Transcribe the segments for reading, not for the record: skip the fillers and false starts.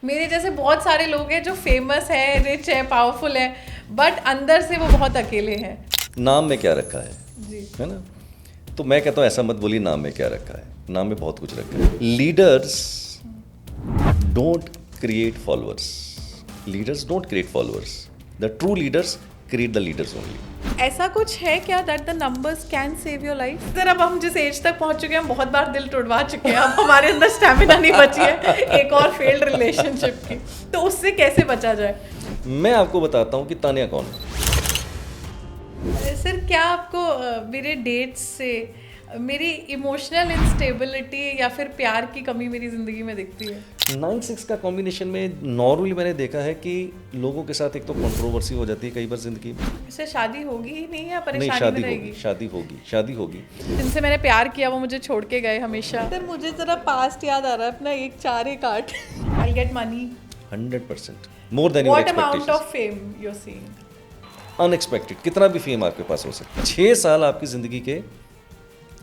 मेरे जैसे बहुत सारे लोग हैं जो फेमस है, रिच है, पावरफुल है, बट अंदर से वो बहुत अकेले हैं। नाम में क्या रखा है जी। है ना? तो मैं कहता हूँ ऐसा मत बोलिए नाम में क्या रखा है, नाम में बहुत कुछ रखा है। Leaders don't create followers, leaders don't create followers, the true leaders create the leaders only. ऐसा कुछ है क्या that the numbers can save your life? Sir अब हम जिस एज तक पहुंच चुके हैं, हम बहुत बार दिल तोड़वा चुके हैं, अब हमारे अंदर स्टैमिना नहीं बची है एक और फेल्ड रिलेशनशिप की, तो उससे कैसे बचा जाए? मैं आपको बताता हूँ कि तानिया कौन है। सर क्या आपको मेरे डेट्स से मेरी इमोशनल इंस्टेबिलिटी या फिर प्यार की कमी मेरी ज़िंदगी में दिखती है? 9-6 का कॉम्बिनेशन में नॉर्मली मैंने देखा है कि लोगों के साथ एक तो कंट्रोवर्सी हो जाती है कई बार जिंदगी में। इससे शादी होगी ही नहीं या नहीं, परेशानी शादी में रहेगी? होगी, शादी होगी, शादी होगी। जिनसे मैंने प्यार किया वो मुझे छोड़ के गए हमेशा। सर मुझे जरा पास्ट याद आ रहा है अपना, एक 4 एक 8 I get money 100% more than your what amount expectations. Of fame you are seeing? Unexpected, कितना भी फेम आपके पास हो सकता है। 6 साल आपकी जिंदगी के,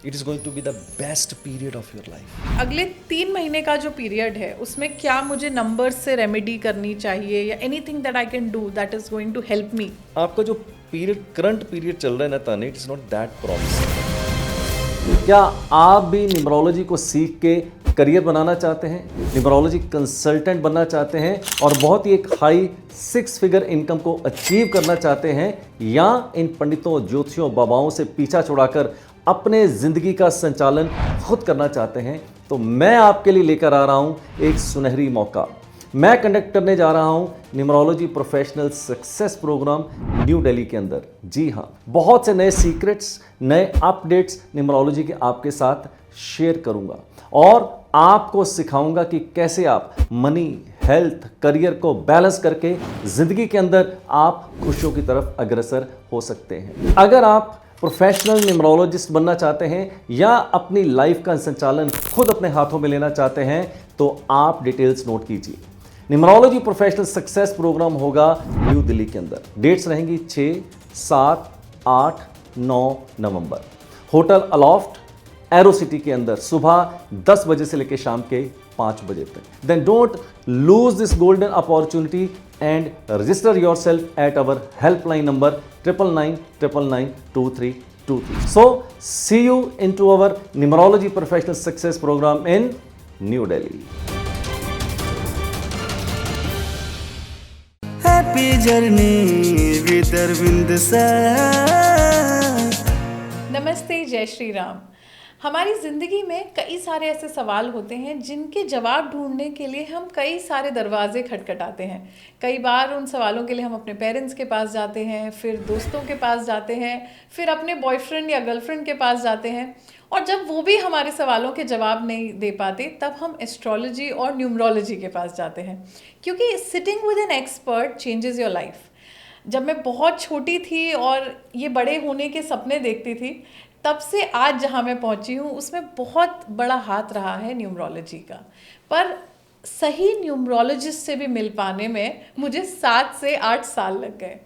it is going to be the best period of your life. अगले 3 महीने का जो पीरियड है उसमें क्या मुझे नंबर्स से रेमेडी करनी चाहिए या anything that I can do that is going to help me? आपका जो पीरियड, करंट पीरियड चल रहा है ना ताने, it is not that promising. क्या आप भी न्यूमरोलॉजी को सीख के करियर बनाना चाहते हैं, न्यूमरोलॉजी कंसल्टेंट बनना चाहते हैं और बहुत ही एक हाई 6 फिगर इनकम को अचीव करना चाहते हैं, या इन पंडितों, ज्योतिषियों, बाबाओं से पीछा छुड़ाकर अपने ज़िंदगी का संचालन खुद करना चाहते हैं, तो मैं आपके लिए लेकर आ रहा हूं एक सुनहरी मौका। मैं कंडक्ट करने जा रहा हूं numerology professional success program New Delhi के अंदर। जी हां, बहुत से नए सीक्रेट्स, नए अपडेट्स न्यूमरोलॉजी के आपके साथ शेयर करूंगा और आपको सिखाऊंगा कि कैसे आप मनी, हेल्थ, करियर को बैलेंस करके जिंदगी के अंदर आप खुशियों की तरफ अग्रसर हो सकते हैं। अगर आप प्रोफेशनल न्यूमरोलॉजिस्ट बनना चाहते हैं या अपनी लाइफ का संचालन खुद अपने हाथों में लेना चाहते हैं, तो आप डिटेल्स नोट कीजिए। न्यूमरोलॉजी प्रोफेशनल सक्सेस प्रोग्राम होगा न्यू दिल्ली के अंदर। डेट्स रहेंगी 6, 7, 8, 9 नवंबर। होटल अलॉफ्ट, एरो सिटी के अंदर, सुबह 10 बजे से लेकर शाम के 5 बजे तक। Then don't lose this golden opportunity and register yourself at our helpline number 9999992323. So see you into our numerology professional success program in New Delhi. Happy journey with Arvind sir. नमस्ते, जय श्री राम। हमारी ज़िंदगी में कई सारे ऐसे सवाल होते हैं जिनके जवाब ढूंढने के लिए हम कई सारे दरवाजे खटखटाते हैं। कई बार उन सवालों के लिए हम अपने पेरेंट्स के पास जाते हैं, फिर दोस्तों के पास जाते हैं, फिर अपने बॉयफ्रेंड या गर्लफ्रेंड के पास जाते हैं, और जब वो भी हमारे सवालों के जवाब नहीं दे पाते तब हम एस्ट्रोलॉजी और न्यूमरोलॉजी के पास जाते हैं, क्योंकि sitting with an expert changes your life. जब मैं बहुत छोटी थी और ये बड़े होने के सपने देखती थी, तब से आज जहाँ मैं पहुँची हूँ उसमें बहुत बड़ा हाथ रहा है न्यूमरोलॉजी का। पर सही न्यूमरोलॉजिस्ट से भी मिल पाने में मुझे 7 से 8 साल लग गए।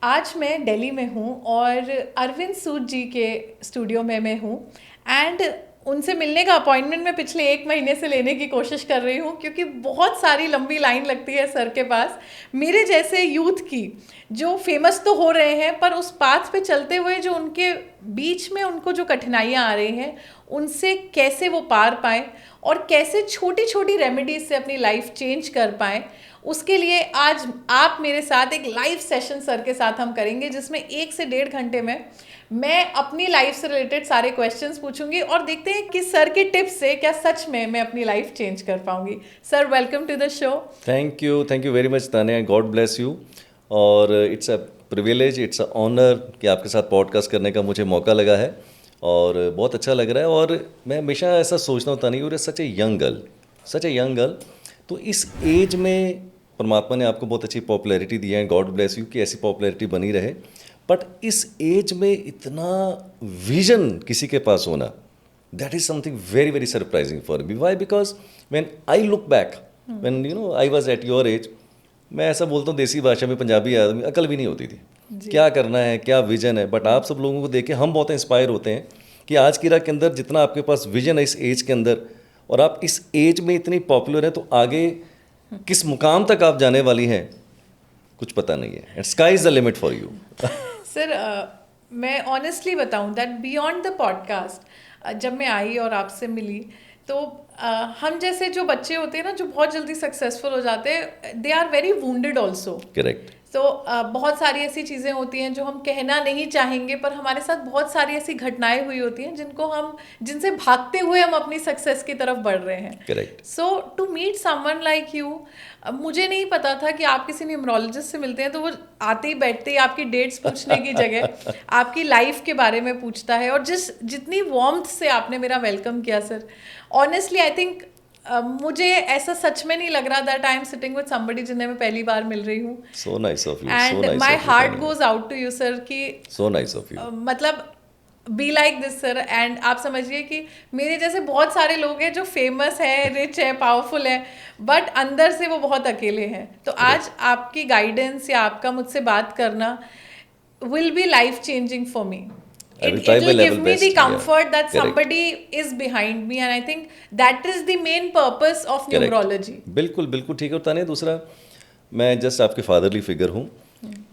आज मैं दिल्ली में हूँ और अरविंद सूद जी के स्टूडियो में मैं हूँ, एंड उनसे मिलने का अपॉइंटमेंट मैं पिछले 1 महीने से लेने की कोशिश कर रही हूँ, क्योंकि बहुत सारी लंबी लाइन लगती है सर के पास। मेरे जैसे यूथ की जो फेमस तो हो रहे हैं, पर उस पाथ पे चलते हुए जो उनके बीच में उनको जो कठिनाइयाँ आ रही हैं, उनसे कैसे वो पार पाएँ और कैसे छोटी छोटी रेमेडीज से अपनी लाइफ चेंज कर पाएँ, उसके लिए आज आप मेरे साथ एक लाइव सेशन सर के साथ हम करेंगे, जिसमें 1 से 1.5 घंटे में मैं अपनी लाइफ से रिलेटेड सारे क्वेश्चंस पूछूंगी और देखते हैं कि सर के टिप्स से क्या सच में मैं अपनी लाइफ चेंज कर पाऊंगी। Sir, welcome to the show. Thank you very much Tania, God bless you. और it's a privilege, it's a honour कि आपके साथ पॉडकास्ट करने का मुझे मौका लगा है और बहुत अच्छा लग रहा है। और मैं हमेशा ऐसा सोचता हूँ Tania, you are such a young girl, तो इस एज में परमात्मा ने आपको बहुत अच्छी पॉपुलैरिटी दी है, गॉड ब्लेस यू कि ऐसी पॉपुलैरिटी बनी रहे। बट इस एज में इतना विजन किसी के पास होना, that is something very very surprising for me. Why? Because when I look back, when you know I was at your age, मैं ऐसा बोलता हूँ देसी भाषा में, पंजाबी आदमी, अकल भी नहीं होती थी क्या करना है, क्या विजन है। बट आप सब लोगों को देख के हम बहुत इंस्पायर होते हैं कि आज की रात के अंदर जितना आपके पास विजन है इस एज के अंदर, और आप इस एज में इतनी पॉपुलर है, तो आगे किस मुकाम तक आप जाने वाली हैं कुछ पता नहीं है, and sky is the limit for you. Sir मैं ऑनेस्टली बताऊं दैट बियॉन्ड द पॉडकास्ट जब मैं आई और आपसे मिली तो हम जैसे जो बच्चे होते हैं ना जो बहुत जल्दी सक्सेसफुल हो जाते हैं, they are very wounded also. Correct. तो बहुत सारी ऐसी चीज़ें होती हैं जो हम कहना नहीं चाहेंगे, पर हमारे साथ बहुत सारी ऐसी घटनाएं हुई होती हैं जिनसे भागते हुए हम अपनी सक्सेस की तरफ बढ़ रहे हैं। Correct. So to meet someone like you, मुझे नहीं पता था कि आप किसी न्यूमरोलॉजिस्ट से मिलते हैं तो वो आते ही बैठते ही आपकी डेट्स पूछने की जगह आपकी लाइफ के बारे में पूछता है, और जितनी वार्मथ से आपने मेरा वेलकम किया सर, ऑनेस्टली आई थिंक मुझे ऐसा सच में नहीं लग रहा that I am sitting with somebody जिन्हें मैं पहली बार मिल रही हूँ। So nice of you, and my heart goes out to you sir कि सो नाइस ऑफ यू, मतलब be like this sir. And आप समझिए कि मेरे जैसे बहुत सारे लोग हैं जो फेमस है, रिच है, पावरफुल है, बट अंदर से वो बहुत अकेले हैं। तो आज आपकी गाइडेंस या आपका मुझसे बात करना will be life changing for me. It will give me the comfort that somebody is behind me, and I think that is the main purpose of numerology. बिल्कुल बिल्कुल ठीक है। और ताने दूसरा, मैं जस्ट आपके फादरली फिगर हूँ,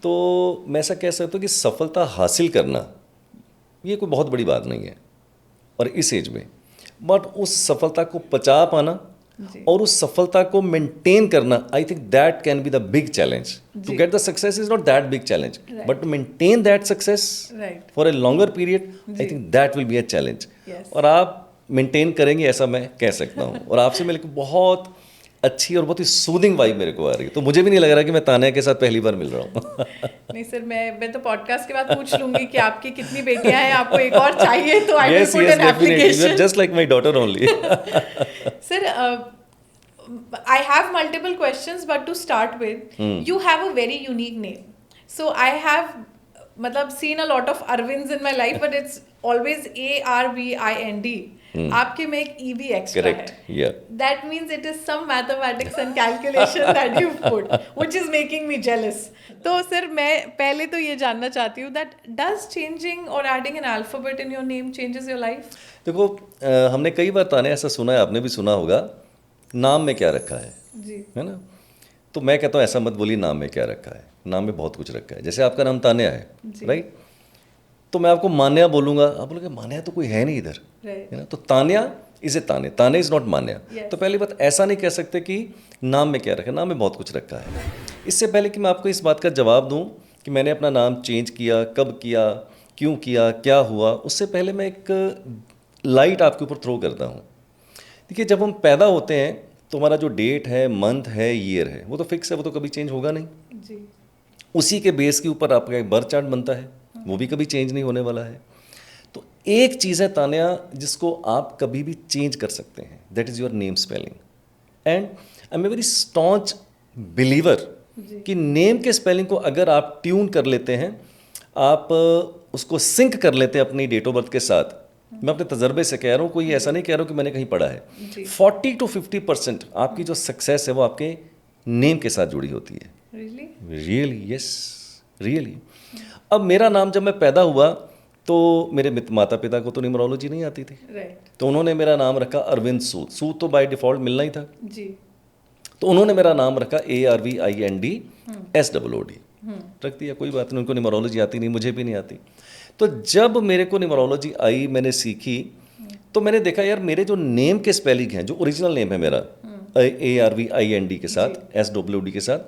तो मैं ऐसा कह सकता हूँ कि सफलता हासिल करना ये कोई बहुत बड़ी बात नहीं है और इस एज में, बट उस सफलता को पचा पाना और उस सफलता को मेंटेन करना, I think that can be the big challenge. To get the success is not that big challenge, but to maintain that success for a longer period, I think that will be a challenge. और आप maintain करेंगे ऐसा मैं कह सकता हूँ। और आपसे मिलकर बहुत अच्छी और बहुत ही सूदिंग वाइब मेरे को आ रही है, तो मुझे भी नहीं लग रहा कि मैं तान्या के साथ पहली बार मिल रहा हूँ। नहीं सर, मैं तो पॉडकास्ट के बाद पूछ लूंगी कि आपकी कितनी बेटियां हैं, आपको एक और चाहिए तो I will put an application, just like my daughter only. Sir I have multiple questions, but to start with, you have a very unique name. So I have मतलब seen a lot of Arvinds in my life, but it's always ARVIND. आपके में एक EV extra Correct. है. Yeah. That means it is some mathematics and calculation that you put, which is making me jealous. तो sir मैं पहले तो ये जानना चाहती हूँ that does changing or adding an alphabet in your name changes your life? देखो हमने कई बार ताने ऐसा सुना है, आपने भी सुना होगा, नाम में क्या रखा है जी, है ना। तो मैं कहता हूँ ऐसा मत बोलिए नाम में क्या रखा है, नाम में बहुत कुछ रखा है। जैसे आपका नाम तान्या है, राइट, तो मैं आपको मान्या बोलूँगा, आप बोलोगे मान्या तो कोई है नहीं इधर, है ना। तो Tanya is a Tanya, Tanya is not Manya. तो पहली बात ऐसा नहीं कह सकते कि नाम में क्या रखा है, नाम में बहुत कुछ रखा है। इससे पहले कि मैं आपको इस बात का जवाब दूँ कि मैंने अपना नाम चेंज किया, कब किया, क्यों किया, क्या हुआ, उससे पहले मैं एक लाइट आपके ऊपर थ्रो करता हूँ। देखिए, जब हम पैदा होते हैं तो हमारा जो डेट है, मंथ है, ईयर है, वो तो फिक्स है, वो तो कभी चेंज होगा नहीं जी। उसी के बेस के ऊपर आपका एक बर्थ चार्ट बनता है, वो भी कभी चेंज नहीं होने वाला है। तो एक चीज़ है तान्या जिसको आप कभी भी चेंज कर सकते हैं, that is your name spelling. And I am a very staunch believer कि नेम के स्पेलिंग को अगर आप ट्यून कर लेते हैं, आप उसको सिंक कर लेते हैं अपनी डेट ऑफ बर्थ के साथ, मैं अपने तजर्बे से कह रहा हूँ, कोई ऐसा नहीं कह रहा हूँ कि मैंने कहीं पढ़ा है, 40 to 50% आपकी जो सक्सेस है वो आपके नेम के साथ जुड़ी होती है। Really, yes, really. अब मेरा नाम जब मैं पैदा हुआ तो मेरे माता पिता को तो न्यूमरोलॉजी नहीं आती थी, तो उन्होंने मेरा नाम रखा अरविंद सूद। सूद तो बाय डिफॉल्ट मिलना ही था जी। तो उन्होंने मेरा नाम रखा ARVIND SOOD रख दिया। कोई बात नहीं, उनको न्यूमरोलॉजी आती नहीं, मुझे भी नहीं आती। तो जब मेरे को न्यूमरोलॉजी आई, मैंने सीखी, तो मैंने देखा यार मेरे जो नेम के स्पेलिंग हैं, जो ओरिजिनल नेम है मेरा ARVIND के साथ, SOOD के साथ,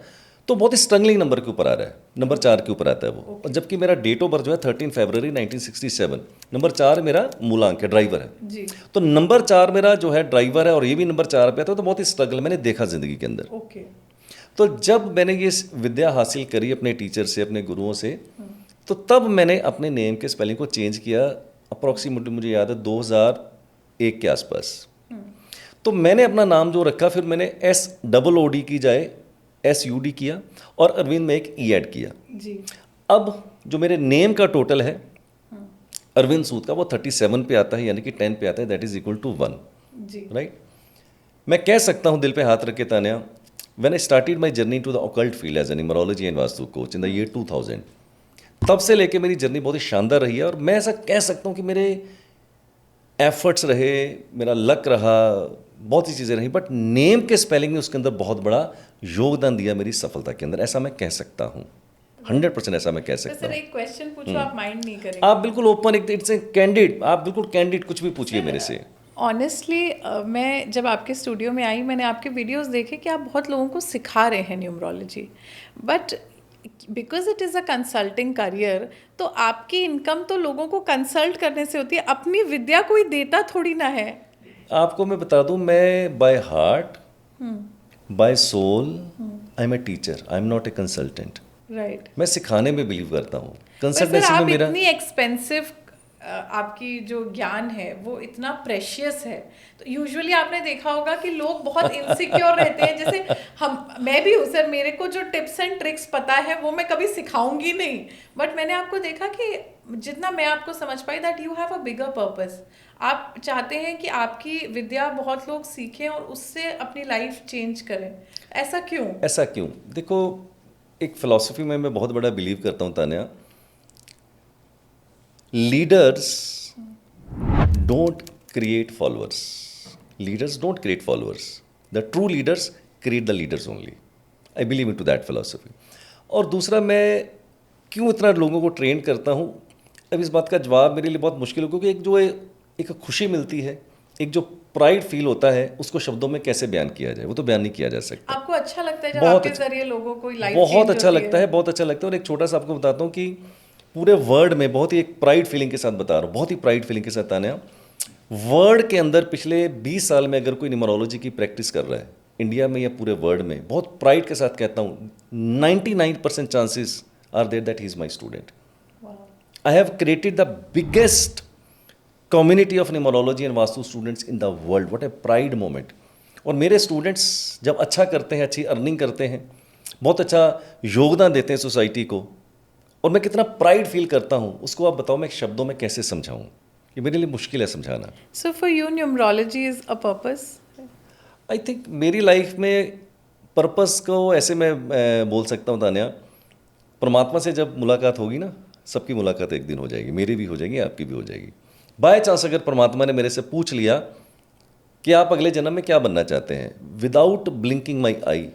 तो बहुत ही स्ट्रगलिंग नंबर के ऊपर आ रहा है, नंबर 4 के ऊपर आता है वो। और जबकि मेरा डेट ऑफ बर्थ जो है 13 फरवरी 1967, नंबर 4 मेरा मूलांक है, ड्राइवर है जी। तो नंबर 4 मेरा जो है ड्राइवर है, और ये भी नंबर 4 पे आता है, तो बहुत ही स्ट्रगल मैंने देखा ज़िंदगी के अंदर। तो जब मैंने ये विद्या हासिल करी अपने टीचर से, अपने गुरुओं से, तो तब मैंने अपने नेम के स्पेलिंग को चेंज किया। अप्रॉक्सीमेटली मुझे याद है 2001 के आसपास। तो मैंने अपना नाम जो रखा, फिर मैंने SOOD की जाए SUD किया, और अरविंद में एक E ऐड किया जी। अब जो मेरे नेम का टोटल है अरविंद सूद का, वो 37 पे आता है, यानी कि 10 पे आता है, दैट इज इक्वल टू 1 जी। राइट। मैं कह सकता हूँ दिल पे हाथ रख के Tanya, when I started my journey to the occult field as a numerology and vastu coach in the year 2000, तब से लेके मेरी जर्नी बहुत ही शानदार रही है। और मैं ऐसा कह सकता हूँ कि मेरे एफर्ट्स रहे, मेरा लक रहा, बहुत सी चीज़ें रही, बट नेम के स्पेलिंग ने उसके अंदर बहुत बड़ा योगदान दिया मेरी सफलता के अंदर, ऐसा मैं कह सकता हूँ। 100% ऐसा मैं कह तो सकता सर हूँ। एक क्वेश्चन पूछो, आप माइंड नहीं करेंगे? आप बिल्कुल ओपन, इट्स ए कैंडिड, आप बिल्कुल कैंडिड कुछ भी पूछिए मेरे से। ऑनेस्टली मैं जब आपके स्टूडियो में आई, मैंने आपके वीडियोस देखे कि आप बहुत लोगों को सिखा रहे हैं numerology, but because it is a consulting career, तो आपकी इनकम तो लोगों को कंसल्ट करने से होती है, अपनी विद्या कोई देता थोड़ी ना है। आपको मैं बता दूं, मैं by heart, by soul, I am a teacher, I am not a consultant. Right. मैं सिखाने में बिलीव करता हूँ, पर सर कंसल्टेंसी में आप मेरा इतनी एक्सपेंसिव, आपकी जो ज्ञान है वो इतना प्रेशियस है, तो यूजुअली आपने देखा होगा कि लोग बहुत इनसिक्योर रहते हैं। जैसे मैं भी हूँ सर, मेरे को जो टिप्स एंड ट्रिक्स पता है वो मैं कभी सिखाऊंगी नहीं, बट मैंने आपको देखा कि जितना मैं आपको समझ पाई, that you have a bigger purpose. आप चाहते हैं कि आपकी विद्या बहुत लोग सीखें और उससे अपनी लाइफ चेंज करें। ऐसा क्यों? ऐसा क्यों? देखो, एक फिलॉसफी में मैं बहुत बड़ा बिलीव करता हूँ Tanya, leaders don't create followers, leaders don't create followers, the true leaders create the leaders only. I believe in to that philosophy. और दूसरा, मैं क्यों इतना लोगों को ट्रेन करता हूँ, अब इस बात का जवाब मेरे लिए बहुत मुश्किल है, क्योंकि एक खुशी मिलती है, एक जो प्राइड फील होता है, उसको शब्दों में कैसे बयान किया जाए, वो तो बयान नहीं किया जा सकता। आपको अच्छा लगता है जब बहुत आपके अच्छा, जरिए लोगों को लाइफ बहुत अच्छा लगता है, बहुत अच्छा लगता है। और एक छोटा सा आपको बताता हूँ कि पूरे वर्ल्ड में बहुत ही एक प्राइड फीलिंग के साथ बता रहा हूँ, बहुत ही प्राइड फीलिंग के साथ आने, वर्ल्ड के अंदर पिछले 20 साल में अगर कोई न्यूमरोलॉजी की प्रैक्टिस कर रहा है, इंडिया में या पूरे वर्ल्ड में, बहुत प्राइड के साथ कहता हूँ, 99% chances are there that he is my student. I have created the biggest community of numerology and vastu students in the world. What a pride moment. और मेरे स्टूडेंट्स जब अच्छा करते हैं, अच्छी अर्निंग करते हैं, बहुत अच्छा योगदान देते हैं सोसाइटी को, और मैं कितना प्राइड फील करता हूँ, उसको आप बताओ मैं शब्दों में कैसे समझाऊँ, ये मेरे लिए मुश्किल है समझाना। So for you numerology is a purpose? I think मेरी लाइफ में पर्पस को ऐसे मैं बोल सकता हूँ तान्या, परमात्मा से जब मुलाकात होगी ना, सबकी मुलाकात एक दिन हो जाएगी, मेरी भी हो जाएगी, आपकी भी हो जाएगी। बाय चांस अगर परमात्मा ने मेरे से पूछ लिया कि आप अगले जन्म में क्या बनना चाहते हैं, विदाउट ब्लिंकिंग माई आई,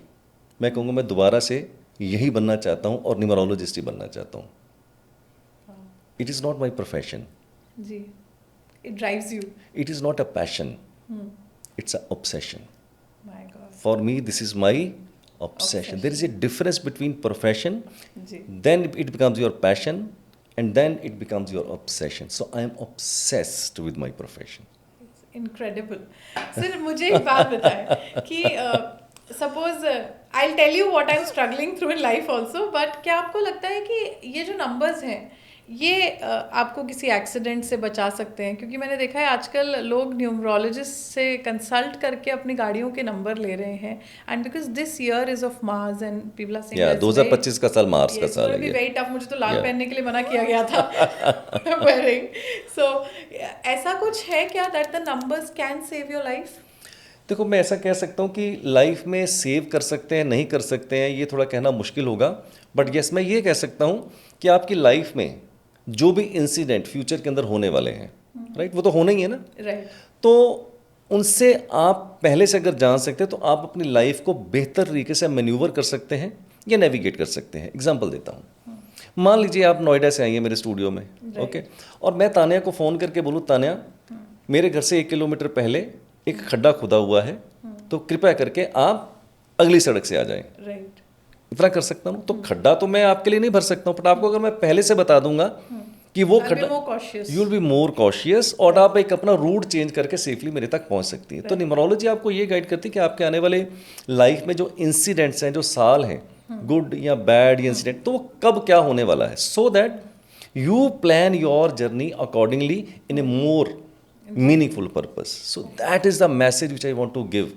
मैं कहूँगा मैं दोबारा से यही बनना चाहता हूँ और न्यूमरोलॉजिस्ट ही बनना चाहता हूँ। It is not my profession जी, it drives you. It is not a passion, it's a obsession. My god. For me, this is my obsession. There is a difference between profession, जी। then it becomes your passion, and then it becomes your obsession. So I am obsessed with my profession. Incredible. Sir मुझे एक बात बताएं कि suppose I tell you what I am struggling through in life also, but क्या आपको लगता है कि ये जो नंबर्स हैं ये आपको किसी एक्सीडेंट से बचा सकते हैं? क्योंकि मैंने देखा है आजकल लोग न्यूमरोलॉजिस्ट से कंसल्ट करके अपनी गाड़ियों के नंबर ले रहे हैं, and because this year is of Mars and people are saying 2025 का साल मार्स का साल है ये। Very tough. मुझे तो लाल पहनने के लिए मना किया गया था wearing. So ऐसा कुछ है क्या that the numbers can save your life? देखो, मैं ऐसा कह सकता हूँ कि लाइफ में सेव कर सकते हैं, नहीं कर सकते हैं, ये थोड़ा कहना मुश्किल होगा, बट यस मैं ये कह सकता हूँ कि आपकी लाइफ में जो भी इंसिडेंट फ्यूचर के अंदर होने वाले हैं, राइट, वो तो होना ही है ना, राइट। तो उनसे आप पहले से अगर जान सकते हैं तो आप अपनी लाइफ को बेहतर तरीके से मैन्यूवर कर सकते हैं या नेविगेट कर सकते हैं। एग्जांपल देता हूँ, मान लीजिए आप नोएडा से आई हैं मेरे स्टूडियो में, ओके, और मैं तान्या को फ़ोन करके बोलूँ, तान्या मेरे घर से 1 किलोमीटर पहले एक खड्डा खुदा हुआ है, तो कृपया करके आप अगली सड़क से आ जाएं। राइट। इतना कर सकता हूँ। तो खड्डा तो मैं आपके लिए नहीं भर सकता हूँ, बट आपको अगर मैं पहले से बता दूंगा कि वो खड्डा, you will be more cautious, और आप एक अपना रूट चेंज करके सेफली मेरे तक पहुँच सकती है। तो न्यूमरोलॉजी आपको ये गाइड करती है कि आपके आने वाले लाइफ में जो इंसिडेंट्स हैं, जो साल हैं, गुड या बैड या इंसिडेंट, तो वो कब क्या होने वाला है, so that you plan your journey accordingly in a more meaningful purpose. So that is the message which I want to give.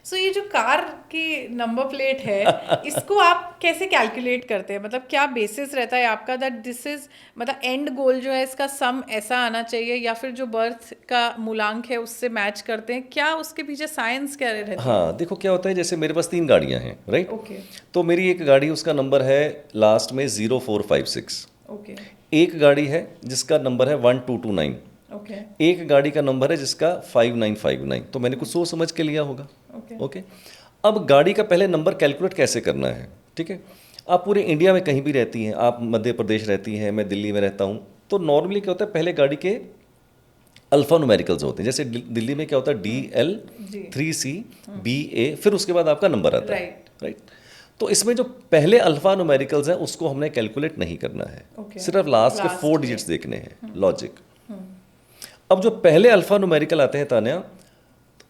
So ये जो कार की नंबर प्लेट है इसको आप कैसे कैलकुलेट करते हैं? मतलब क्या बेसिस रहता है आपका दैट दिस इज, मतलब एंड गोल जो है इसका सम ऐसा आना चाहिए, या फिर जो बर्थ का मूलांक है उससे मैच करते हैं? क्या उसके पीछे साइंस क्या रहता है? हाँ, देखो क्या होता है, जैसे मेरे पास 3 गाड़ियाँ हैं, राइट, ओके। तो मेरी एक गाड़ी, उसका नंबर है लास्ट में 0456, ओके। एक गाड़ी है जिसका नंबर है 1229, ओके एक गाड़ी का नंबर है जिसका 5959, तो मैंने कुछ सोच समझ के लिया होगा। ओके, अब गाड़ी का पहले नंबर कैलकुलेट कैसे करना है, ठीक है। आप पूरे इंडिया में कहीं भी रहती हैं, आप मध्य प्रदेश रहती हैं, मैं दिल्ली में रहता हूँ, तो नॉर्मली क्या होता है, पहले गाड़ी के अल्फा न्यूमेरिकल्स होते हैं। जैसे दिल्ली में क्या होता है, DL3CBA, फिर उसके बाद आपका नंबर आता है, राइट। तो इसमें जो पहले अल्फा न्यूमेरिकल्स हैं उसको हमने कैलकुलेट नहीं करना है, सिर्फ लास्ट के 4 डिजिट्स देखने हैं, लॉजिक। अब जो पहले अल्फा न्यूमेरिकल आते हैं तान्या,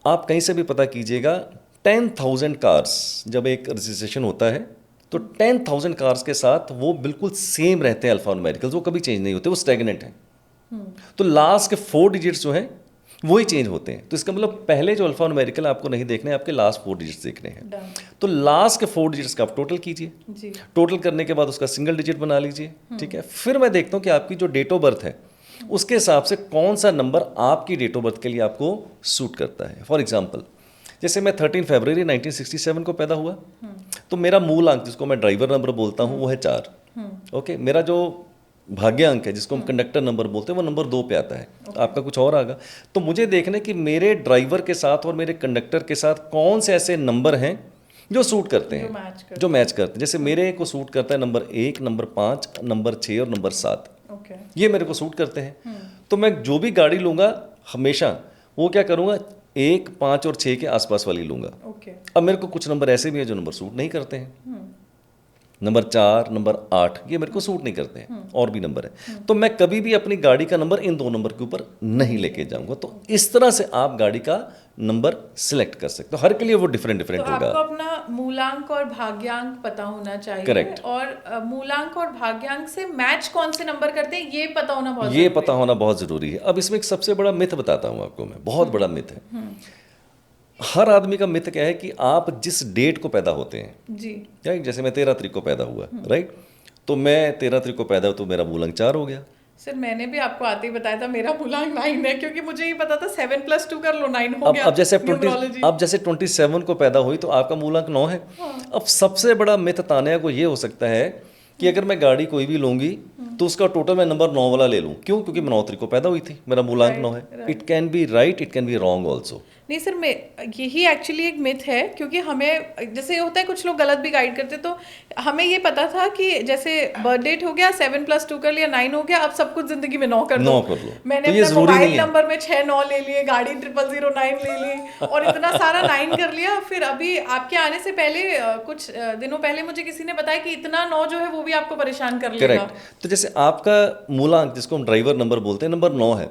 आप कहीं से भी पता कीजिएगा, 10,000 कार्स जब एक रजिस्ट्रेशन होता है तो 10,000 कार्स के साथ वो बिल्कुल सेम रहते हैं अल्फा न्यूमेरिकल्स, वो कभी चेंज नहीं होते, वो स्टैग्नेंट हैं। तो लास्ट के 4 डिजिट्स जो हैं वही चेंज होते हैं। तो इसका मतलब पहले जो अल्फा न्यूमेरिकल आपको नहीं देखने हैं, आपके लास्ट 4 डिजिट्स देखने हैं। तो लास्ट के 4 डिजिट्स का आप टोटल कीजिए, टोटल करने के बाद उसका सिंगल डिजिट बना लीजिए, ठीक है। फिर मैं देखता हूँ कि आपकी जो डेट ऑफ बर्थ है उसके हिसाब से कौन सा नंबर आपकी डेट ऑफ बर्थ के लिए आपको सूट करता है। फॉर एग्जाम्पल, जैसे मैं 13 फरवरी 1967 को पैदा हुआ, तो मेरा मूल अंक जिसको मैं ड्राइवर नंबर बोलता हूँ वो है 4। ओके, मेरा जो भाग्य अंक है जिसको हम कंडक्टर नंबर बोलते हैं वो नंबर 2 पे आता है। आपका कुछ और आएगा। तो मुझे देखना है कि मेरे ड्राइवर के साथ और मेरे कंडक्टर के साथ कौन से ऐसे नंबर हैं जो सूट करते हैं, जो मैच करते हैं। जैसे मेरे को सूट करता है नंबर 1, नंबर 5, नंबर 6 और नंबर 7, ये मेरे को सूट करते हैं। तो मैं जो भी गाड़ी लूँगा हमेशा वो क्या करूँगा, 1, 5 और 6 के आसपास वाली लूँगा। अब मेरे को कुछ नंबर ऐसे भी हैं जो नंबर सूट नहीं करते हैं, नंबर 4, नंबर 8 ये मेरे को सूट नहीं करते हैं, और भी नंबर है। तो मैं कभी भी अपनी गाड़ी का नंबर इन 2 नंबर के ऊपर नहीं लेके जाऊंगा। तो इस तरह से आप गाड़ी का नंबर सिलेक्ट कर सकते हो। हर के लिए वो डिफरेंट तो होगा। आपको अपना मूलांक और भाग्यांक पता होना चाहिए। करेक्ट। और मूलांक और भाग्यांक से मैच कौन से नंबर करते हैं ये पता होना बहुत जरूरी है। अब इसमें एक सबसे बड़ा मिथ बताता हूँ आपको मैं, बहुत बड़ा मिथ है। हर आदमी का मिथ क्या है कि आप जिस डेट को पैदा होते हैं जी, राइट, जैसे मैं 13 तारीख को पैदा हुआ, राइट, तो मैं 13 तारीख को पैदा हुआ तो मेरा मूलांक 4 हो गया। सर मैंने भी आपको आते ही बताया था मेरा मूलांक 9 है, क्योंकि मुझे ये पता था 7 + 2 कर लो 9 हो गया। अब जैसे 27 को पैदा हुई तो आपका मूलांक 9 है। अब सबसे बड़ा मिथ तान्या को ये हो सकता है कि अगर मैं गाड़ी कोई भी लूंगी तो उसका टोटल मैं नंबर 9 वाला ले लूं। क्यों? क्योंकि मैं 9 तारीख को पैदा हुई थी, मेरा मूलांक 9 है। It can be right, it can be wrong also. नहीं सर, मैं यही एक्चुअली एक मिथ है, क्योंकि हमें जैसे होता है कुछ लोग गलत भी गाइड करते, तो हमें ये पता था कि जैसे बर्थ डेट हो गया 7 + 2 कर लिया 9 हो गया, अब सब कुछ जिंदगी में 9 कर लो। मैंने तो अपना मोबाइल नंबर में 6 9 ले लिए, गाड़ी 0009 ले ली और इतना सारा 9 कर लिया। फिर अभी आपके आने से पहले कुछ दिनों पहले मुझे किसी ने बताया कि इतना 9 जो है वो भी आपको परेशान कर लेगा। करेक्ट। तो जैसे आपका मूलांक जिसको हम ड्राइवर नंबर बोलते हैं नंबर 9 है,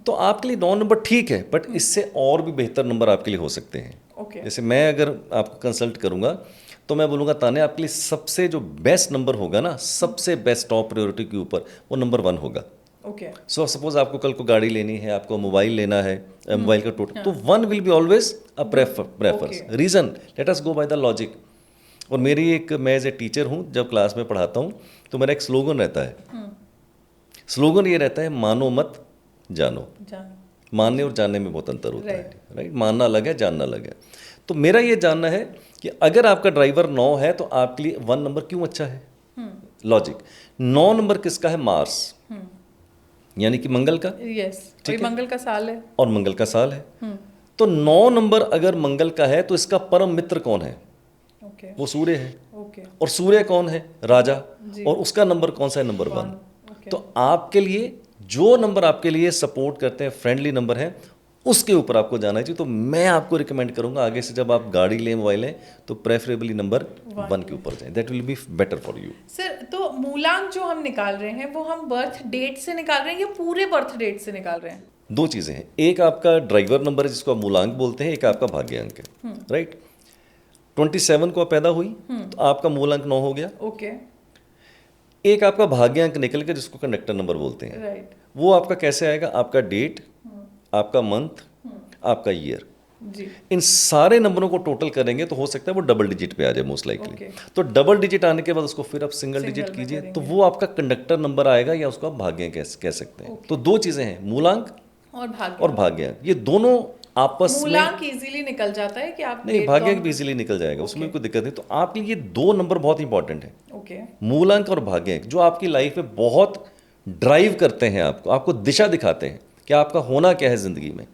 तो आपके लिए 9 नंबर ठीक है, बट इससे और भी बेहतर नंबर आपके लिए हो सकते हैं। जैसे मैं अगर आपको कंसल्ट करूंगा तो मैं बोलूँगा तान्या आपके लिए सबसे जो बेस्ट नंबर होगा ना, सबसे बेस्ट टॉप प्रायोरिटी के ऊपर वो नंबर 1 होगा। सो सपोज आपको कल को गाड़ी लेनी है, आपको मोबाइल लेना है, मोबाइल का टोटल, तो 1 will be always a prefers. Reason, let us go by the logic. और मैं एज ए टीचर हूँ, जब क्लास में पढ़ाता हूँ तो मेरा एक स्लोगन रहता है। स्लोगन ये रहता है, मानो मत जानो। मानने और जानने में बहुत अंतर होता है, राइट। मानना अलग है, जानना अलग है। तो मेरा ये जानना है कि अगर आपका ड्राइवर 9 है तो आपके लिए 1 नंबर क्यों अच्छा है? लॉजिक, 9 नंबर किसका है? मार्स, यानी कि मंगल का। ठीक है, मंगल का साल है और मंगल का साल है। तो 9 नंबर अगर मंगल का है तो इसका परम मित्र कौन है? वो सूर्य है। और सूर्य कौन है? राजा। और उसका नंबर कौन सा है? नंबर 1। तो आपके लिए जो नंबर आपके लिए सपोर्ट करते हैं, फ्रेंडली नंबर है, उसके ऊपर आपको जाना चाहिए। तो मैं आपको रिकमेंड करूंगा आगे से जब आप गाड़ी लें, मोबाइल लें, तो प्रेफरेबली नंबर 1 के ऊपर जाएं। That will be better for you. Sir, तो मूलांक जो हम निकाल रहे हैं वो हम बर्थ डेट से निकाल रहे हैं या पूरे बर्थ डेट से निकाल रहे हैं? 2 चीज़ें हैं, एक आपका ड्राइवर नंबर है जिसको आप मूलांक बोलते हैं, एक आपका भाग्यांक है, राइट। 27 को पैदा हुई तो आपका मूलांक 9 हो गया। एक आपका भाग्यांक निकल के जिसको कंडक्टर नंबर बोलते हैं, राइट। वो आपका कैसे आएगा? आपका डेट, आपका मंथ, आपका ईयर, इन सारे नंबरों को टोटल करेंगे तो हो सकता है वो डबल डिजिट पे आ जाए मोस्ट लाइकली। तो डबल डिजिट आने के बाद उसको फिर आप सिंगल डिजिट कीजिए तो वो आपका कंडक्टर नंबर आएगा, या उसको आप भाग्यांक कह सकते हैं। तो 2 चीजें हैं, मूलांक और भाग्यांक। ये दोनों आपस में, मूलांक इजीली निकल जाता है कि आप नहीं, भाग्यांक भी इजीली निकल जाएगा, उसमें कोई दिक्कत नहीं। तो आपके लिए 2 नंबर बहुत इंपॉर्टेंट है, मूलांक और भाग्यांक, जो आपकी लाइफ में बहुत ड्राइव करते हैं, आपको दिशा दिखाते हैं कि आपका होना क्या है ज़िंदगी में,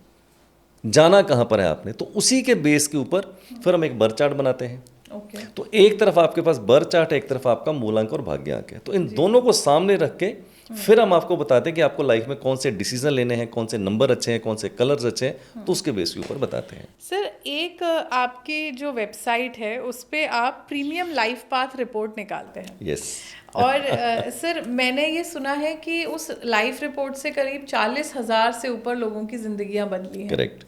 जाना कहाँ पर है आपने, तो उसी के बेस के ऊपर फिर हम एक बर्थ चार्ट बनाते हैं। ओके। तो एक तरफ आपके पास बर्थ चार्ट है, एक तरफ आपका मूलांक और भाग्यांक है। तो इन दोनों को सामने रख के फिर हम आपको बताते हैं कि आपको लाइफ में कौन से डिसीजन लेने हैं, कौन से नंबर अच्छे हैं, कौन से कलर्स अच्छे हैं, तो उसके बेस के ऊपर बताते हैं। सर, एक आपकी जो वेबसाइट है उस पे आप प्रीमियम लाइफ पाथ रिपोर्ट निकालते हैं। यस। और सर, मैंने ये सुना है कि उस लाइफ रिपोर्ट से करीब 40,000 से ऊपर लोगों की जिंदगियां बदली हैं। करेक्ट।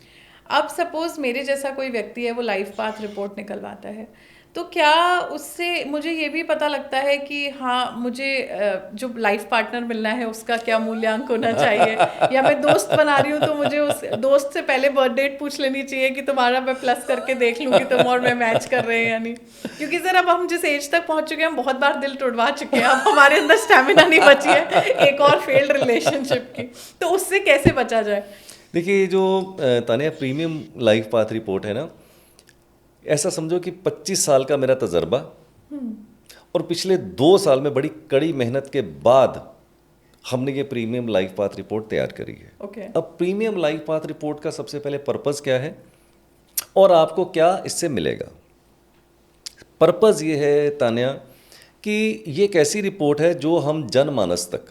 अब सपोज मेरे जैसा कोई व्यक्ति है, वो लाइफ पाथ रिपोर्ट निकलवाता है, तो क्या उससे मुझे ये भी पता लगता है कि हाँ, मुझे जो लाइफ पार्टनर मिलना है उसका क्या मूल्यांक होना चाहिए, या मैं दोस्त बना रही हूँ तो मुझे उस दोस्त से पहले बर्थ डेट पूछ लेनी चाहिए कि तुम्हारा मैं प्लस करके देख लूँ कि तुम और मैं मैच कर रहे हैं या नहीं? क्योंकि सर, अब हम जिस एज तक पहुँच चुके हैं, हम बहुत बार दिल तोड़वा चुके हैं, अब हमारे अंदर स्टेमिना नहीं बची है एक और फेल्ड रिलेशनशिप की, तो उससे कैसे बचा जाए? देखिए, ये जो Tania premium life path report है ना, ऐसा समझो कि 25 साल का मेरा तजर्बा और पिछले 2 साल में बड़ी कड़ी मेहनत के बाद हमने ये प्रीमियम लाइफ पाथ रिपोर्ट तैयार करी है। ओके। अब प्रीमियम लाइफ पाथ रिपोर्ट का सबसे पहले पर्पस क्या है और आपको क्या इससे मिलेगा। पर्पस ये है तानिया कि ये एक ऐसी रिपोर्ट है जो हम जनमानस तक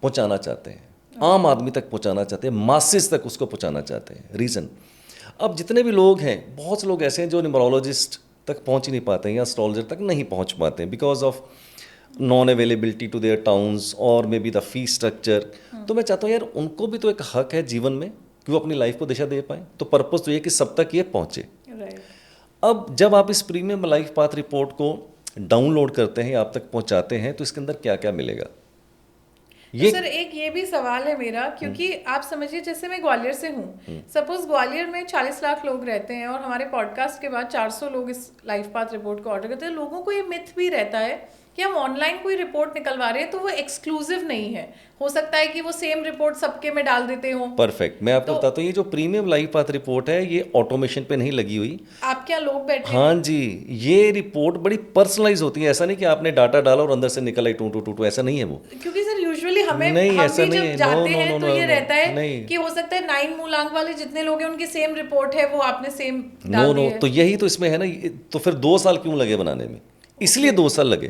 पहुंचाना चाहते हैं, आम आदमी तक पहुंचाना चाहते हैं, मासेस तक उसको पहुंचाना चाहते हैं। रीज़न, अब जितने भी लोग हैं, बहुत से लोग ऐसे हैं जो न्यूमरोलॉजिस्ट तक पहुंच ही नहीं पाते हैं या एस्ट्रोलॉजर तक नहीं पहुंच पाते हैं because of non availability to their towns और maybe the fees structure. तो मैं चाहता हूँ यार, उनको भी तो एक हक है जीवन में कि वो अपनी लाइफ को दिशा दे पाएँ। तो पर्पस तो ये कि सब तक ये पहुँचे। राइट। अब जब आप इस प्रीमियम लाइफ पाथ रिपोर्ट को डाउनलोड करते हैं, आप तक पहुँचाते हैं, तो इसके अंदर क्या क्या मिलेगा? तो सर, एक ये भी सवाल है मेरा, क्योंकि आप समझिए जैसे मैं ग्वालियर से हूँ, सपोज ग्वालियर में 40 लाख लोग रहते हैं और हमारे पॉडकास्ट के बाद 400 लोग इस लाइफ पाथ रिपोर्ट को ऑर्डर करते हैं। लोगों को ये मिथ भी रहता है कि हम ऑनलाइन कोई रिपोर्ट निकलवा रहे हैं तो वो एक्सक्लूसिव नहीं है, हो सकता है कि वो सेम रिपोर्ट सबके में डाल देते हो। परफेक्ट, मैं आपको बताता हूँ, ये जो प्रीमियम लाइफ पाथ रिपोर्ट है ये ऑटोमेशन पे नहीं लगी हुई। आपके यहाँ लोग बैठे हाँ जी, ये रिपोर्ट बड़ी पर्सनलाइज होती है। ऐसा नहीं कि आपने डाटा डाला और अंदर से निकल आई टू टू टू टू, ऐसा नहीं है वो। क्योंकि सर यूजुअली हमें नहीं, हम ऐसा भी नहीं जब है। जाते नो, हैं नो, तो नो, ये नो, रहता है नहीं। कि हो सकता है 9 मूलांक वाले जितने लोग हैं उनकी सेम रिपोर्ट है, वो आपने सेम नो डाल दी नो, है। तो यही तो इसमें है ना। तो फिर 2 साल क्यों लगे बनाने में? इसलिए 2 साल लगे।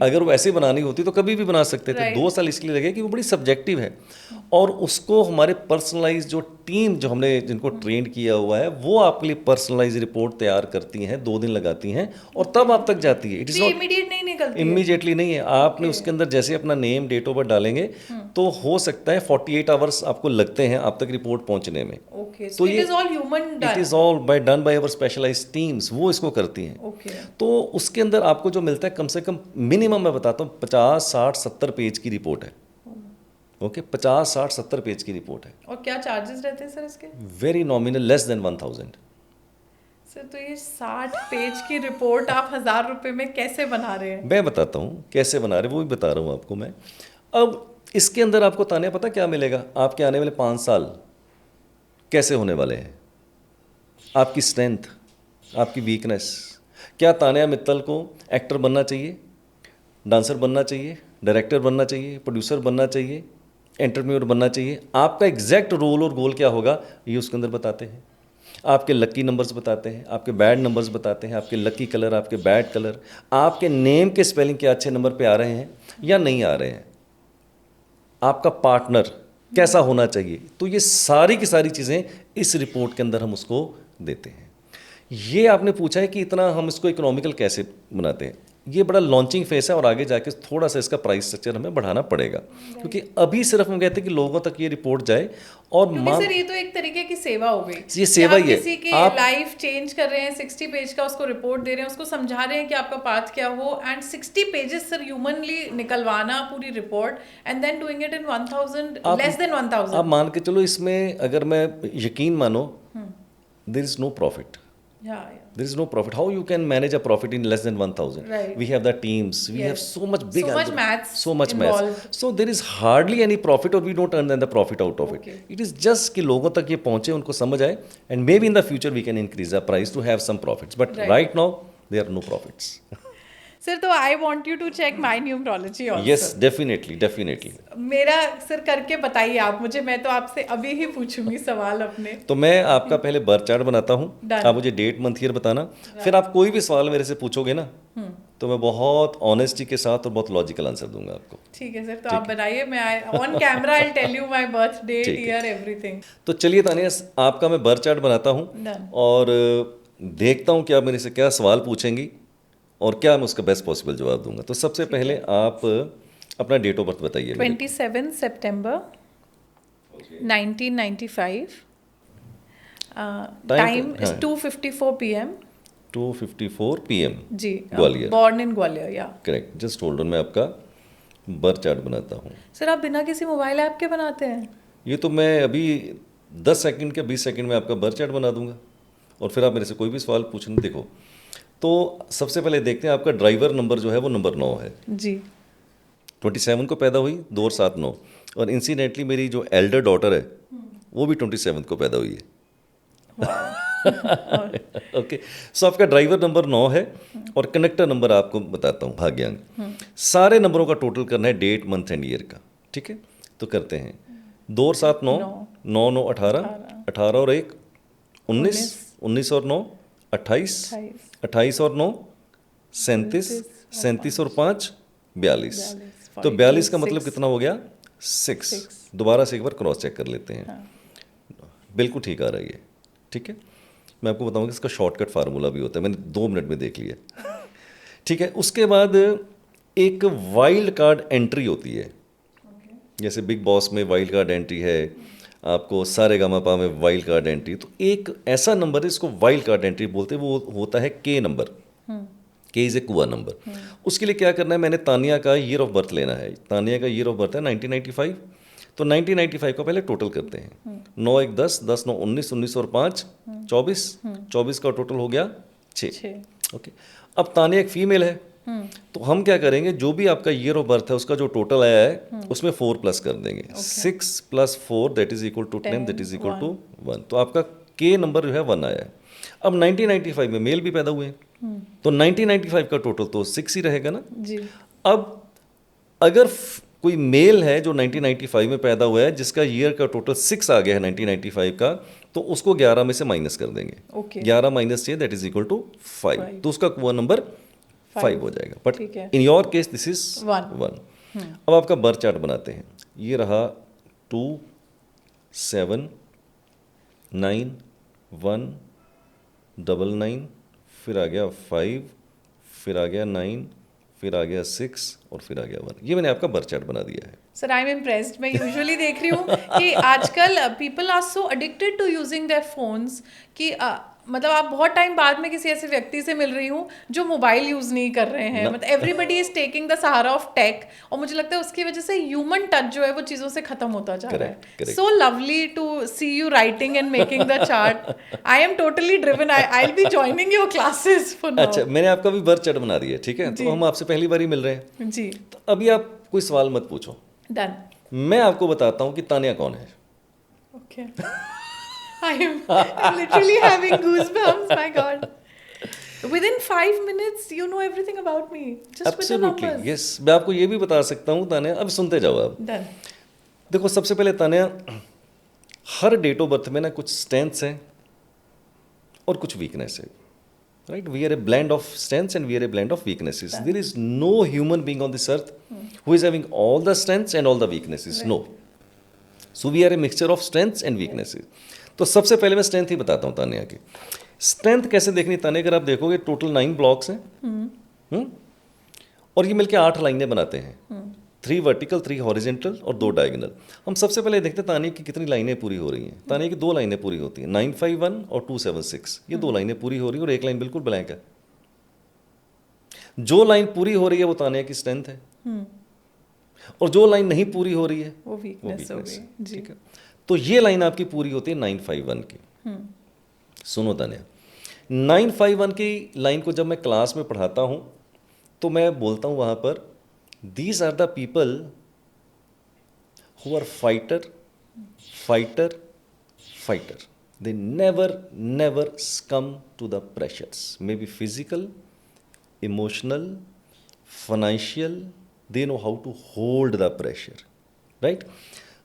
अगर वो ऐसे बनानी होती तो कभी भी बना सकते थे। 2 साल इसलिए लगे कि वो बड़ी सब्जेक्टिव है और उसको हमारे पर्सनलाइज जो टीम जो हमने जिनको ट्रेंड किया हुआ है वो आपके लिए पर्सनलाइज रिपोर्ट तैयार करती हैं, 2 दिन लगाती हैं और तब आप तक जाती है। इट इज नॉट इमीडिएट नहीं निकलती, इमीडिएटली नहीं है। आपने उसके अंदर जैसे अपना नेम, डेट ऑफ बर्थ डालेंगे तो हो सकता है 48 आवर्स आपको लगते हैं आप तक रिपोर्ट पहुंचने में। ओके, तो it is all human it is all done by our specialized teams, वो इसको करती हैं। ओके। तो उसके अंदर आपको जो मिलता है कम से कम मिनिमम मैं बताता हूँ 50, 60, 70 पेज की रिपोर्ट है। ओके, 50, 60, 70 पेज की रिपोर्ट है। और क्या चार्जेस रहते हैं सर इसके? Very nominal, less than 1000। Sir, तो ये 60 पेज की रिपोर्ट आप 1000 रुपए में कैसे बना रहे हैं? मैं बताता हूँ कैसे बना रहे, वो भी बता रहा हूँ आपको मैं। अब इसके अंदर आपको ताने पता क्या मिलेगा? आपके आने वाले 5 साल कैसे होने वाले हैं, आपकी स्ट्रेंथ, आपकी वीकनेस। क्या तानिया मित्तल को एक्टर बनना चाहिए, डांसर बनना चाहिए, डायरेक्टर बनना चाहिए, प्रोड्यूसर बनना चाहिए, एंटरप्रेन्योर बनना चाहिए? आपका एग्जैक्ट रोल और गोल क्या होगा ये उसके अंदर बताते हैं। आपके लकी नंबर्स बताते हैं, आपके बैड नंबर्स बताते हैं, आपके लकी कलर, आपके बैड कलर, आपके नेम के स्पेलिंग क्या अच्छे नंबर पे आ रहे हैं या नहीं आ रहे हैं, आपका पार्टनर कैसा होना चाहिए। तो ये सारी की सारी चीज़ें इस रिपोर्ट के अंदर हम उसको देते हैं। ये आपने पूछा है कि इतना हम इसको इकोनॉमिकल कैसे बनाते हैं। ये बड़ा लॉन्चिंग फेस है और आगे जाके थोड़ा सा इसका प्राइस स्ट्रक्चर हमें बढ़ाना पड़ेगा, क्योंकि अभी सिर्फ हम कहते हैं कि लोगों तक ये रिपोर्ट जाए। और सर, ये तो एक तरीके की सेवा हो गई। ये सेवा ही है। किसी की लाइफ चेंज कर रहे हैं, 60 पेज का उसको रिपोर्ट दे रहे हैं, उसको समझा रहे हैं कि आपका पाथ क्या हो, एंड 60 पेजेस सर ह्यूमनली निकलवाना पूरी report and then doing it in 1000, less than 1000। आप मान के चलो, इसमें अगर मैं यकीन मानो, there is no profit. There is no profit. How you can manage a profit in less than 1000? Right. We have the teams. We have so much big. So much maths. So much involved. maths. So there is hardly any profit, or we don't earn the profit out of it. It is just कि लोगों तक ये पहुँचे, उनको समझ आए, and maybe in the future we can increase the price to have some profits. But right now there are no profits. Sir तो I want you to check my numerology also. Yes, definitely definitely. मेरा sir करके बताइए आप मुझे, मैं तो आपसे अभी ही पूछूंगी सवाल अपने। तो मैं आपका पहले बर्थ चार्ट बनाता हूँ, Done. आप मुझे डेट मंथ ईयर बताना, फिर आप कोई भी सवाल मेरे से पूछोगे ना तो मैं बहुत ऑनेस्टी के साथ और बहुत लॉजिकल आंसर दूंगा आपको। ठीक है सर, तो आप बनाइए, मैं on camera I tell you my birth date ठीक है। Year everything. तो चलिए तानिया, आपका मैं बर्थ चार्ट बनाता हूँ Done. और देखता हूँ कि आप मेरे से क्या सवाल पूछेंगी और क्या मैं उसका बेस्ट पॉसिबल जवाब दूंगा। तो सबसे पहले आप अपना डेट ऑफ बर्थ बताइए मेरे को। 27 सितंबर 1995। टाइम इज हाँ। 2:54 PM। 2:54 PM ji, Gwalior. Born in Gwalior yeah. Correct, just hold on, मैं आपका बर्थ चार्ट बनाता हूँ। सर आप बिना किसी मोबाइल ऐप के बनाते हैं? ये तो मैं अभी 10 सेकंड के 20 सेकंड में आपका बर्थ चार्ट बना दूंगा और फिर आप मेरे से कोई भी सवाल पूछना। देखो, तो सबसे पहले देखते हैं, आपका ड्राइवर नंबर जो है वो नंबर 9 है। जी। 27 को पैदा हुई, 2 और 7 9। और इंसिडेंटली मेरी जो एल्डर डॉटर है वो भी 27 को पैदा हुई है। ओके, सो आपका ड्राइवर नंबर 9 है और कनेक्टर नंबर आपको बताता हूँ, भाग्यांक। सारे नंबरों का टोटल करना है, डेट मंथ एंड ईयर का। ठीक है, तो करते हैं। 2 और 7 9, 9 9 18, 18 और 1 19, 19 और 9 28, 28 और 9 37, 37 और 5 42। तो 42 का मतलब कितना हो गया? 6। दोबारा से एक बार क्रॉस चेक कर लेते हैं। बिल्कुल ठीक आ रही है। ठीक है, मैं आपको बताऊंगा इसका शॉर्टकट फार्मूला भी होता है, मैंने 2 मिनट में देख लिया। ठीक है, उसके बाद एक वाइल्ड कार्ड एंट्री होती है। जैसे बिग बॉस में वाइल्ड कार्ड एंट्री है, आपको सारेगामापा में वाइल्ड कार्ड एंट्री। तो एक ऐसा नंबर है इसको वाइल्ड कार्ड एंट्री बोलते हैं, वो होता है के नंबर। के इज ए कुआ नंबर। उसके लिए क्या करना है, मैंने तानिया का ईयर ऑफ बर्थ लेना है। तानिया का ईयर ऑफ बर्थ है 1995। तो 1995 का पहले टोटल करते हैं। 9 1 10, 10 9 19, 19 और 5 24, 24 का टोटल हो गया 6। ओके, अब तानिया एक फीमेल है, तो हम क्या करेंगे, जो भी आपका ईयर ऑफ बर्थ है उसका जो टोटल आया है उसमें 4 प्लस कर देंगे। 6 + 4 that is equal to 10, that is equal to 1। तो आपका के नंबर जो है 1 आया है। अब 1995 में मेल भी पैदा हुए हैं, तो 1995 का टोटल तो 6 ही रहेगा ना जी। अब अगर कोई मेल है जो 1995 में पैदा हुआ है जिसका ईयर का टोटल 6 आ गया है 1995 का, तो उसको 11 में से माइनस कर देंगे। Okay. 11 minus 6 that is equal to 5। तो उसका कुआ नंबर 5 हो जाएगा। बट ठीक है। In your case this is 1। 1। अब आपका बर्थ चार्ट बनाते हैं। ये रहा 2 7 9 1 9 9, फिर आ गया 5, फिर आ गया 9, फिर आ गया 6 और फिर आ गया 1। ये मैंने आपका बर्थ चार्ट बना दिया है। Sir I am impressed. मैं यूजुअली देख रही हूँ कि आजकल people are so addicted to using their phones कि मतलब आप बहुत टाइम बाद में किसी ऐसे व्यक्ति से मिल रही हूँ जो मोबाइल यूज नहीं कर रहे हैं। मतलब everybody is taking the sahara of tech, और मुझे लगता है उसकी वजह से ह्यूमन टच जो है वो चीज़ों से खत्म होता जा रहा है। So lovely to see you writing and making the chart. I am totally driven. I will be joining your classes for now. अच्छा, मैंने आपका भी बर्थ चार्ट बना दिया है। ठीक है, तो हम आपसे पहली बार ही मिल रहे हैं जी। तो अभी आप कोई सवाल मत पूछो, डन। मैं आपको बताता हूँ कि तानिया कौन है। Okay. I'm literally having goosebumps. My God. Within 5 minutes, you know everything about me. Just with the absolutely numbers. Yes, मैं आपको ये भी बता सकता हूँ तानिया। अब सुनते जाओ आप। Done. देखो, सबसे पहले तानिया, हर डेट ऑफ बर्थ में ना कुछ स्ट्रेंथ्स हैं और कुछ वीकनेस है। Right, we are a blend of strengths and we are a blend of weaknesses. There is no human being on this earth who is having all the strengths and all the weaknesses. No, so we are a mixture of strengths and weaknesses. तो सबसे पहले मैं strength ही बताता हूँ तानिया की। Strength कैसे देखनी तानिया, अगर आप देखोगे टोटल 9 ब्लॉक्स हैं और ये मिलके 8 लाइनें बनाते हैं। 3 वर्टिकल, 3 हॉरिजेंटल और 2 डायगोनल। हम सबसे पहले देखते हैं तानिया की कितनी लाइनें पूरी हो रही हैं। तानिया की 2 लाइनें पूरी होती हैं, 951 और 276। ये 2 लाइनें पूरी हो रही हैं और एक लाइन बिल्कुल ब्लैंक है। जो लाइन पूरी हो रही है वो तानिया की स्ट्रेंथ है, और जो लाइन नहीं पूरी हो रही है वो वीकनेस हो गई। जी। ठीक है, तो ये लाइन आपकी पूरी होती है 951 की। सुनो तानिया, 951 की लाइन को जब मैं क्लास में पढ़ाता हूँ तो मैं बोलता हूँ वहाँ पर, these are the people who are fighter fighter fighter. They never succumb to the pressures, maybe physical, emotional, financial, they know how to hold the pressure, right.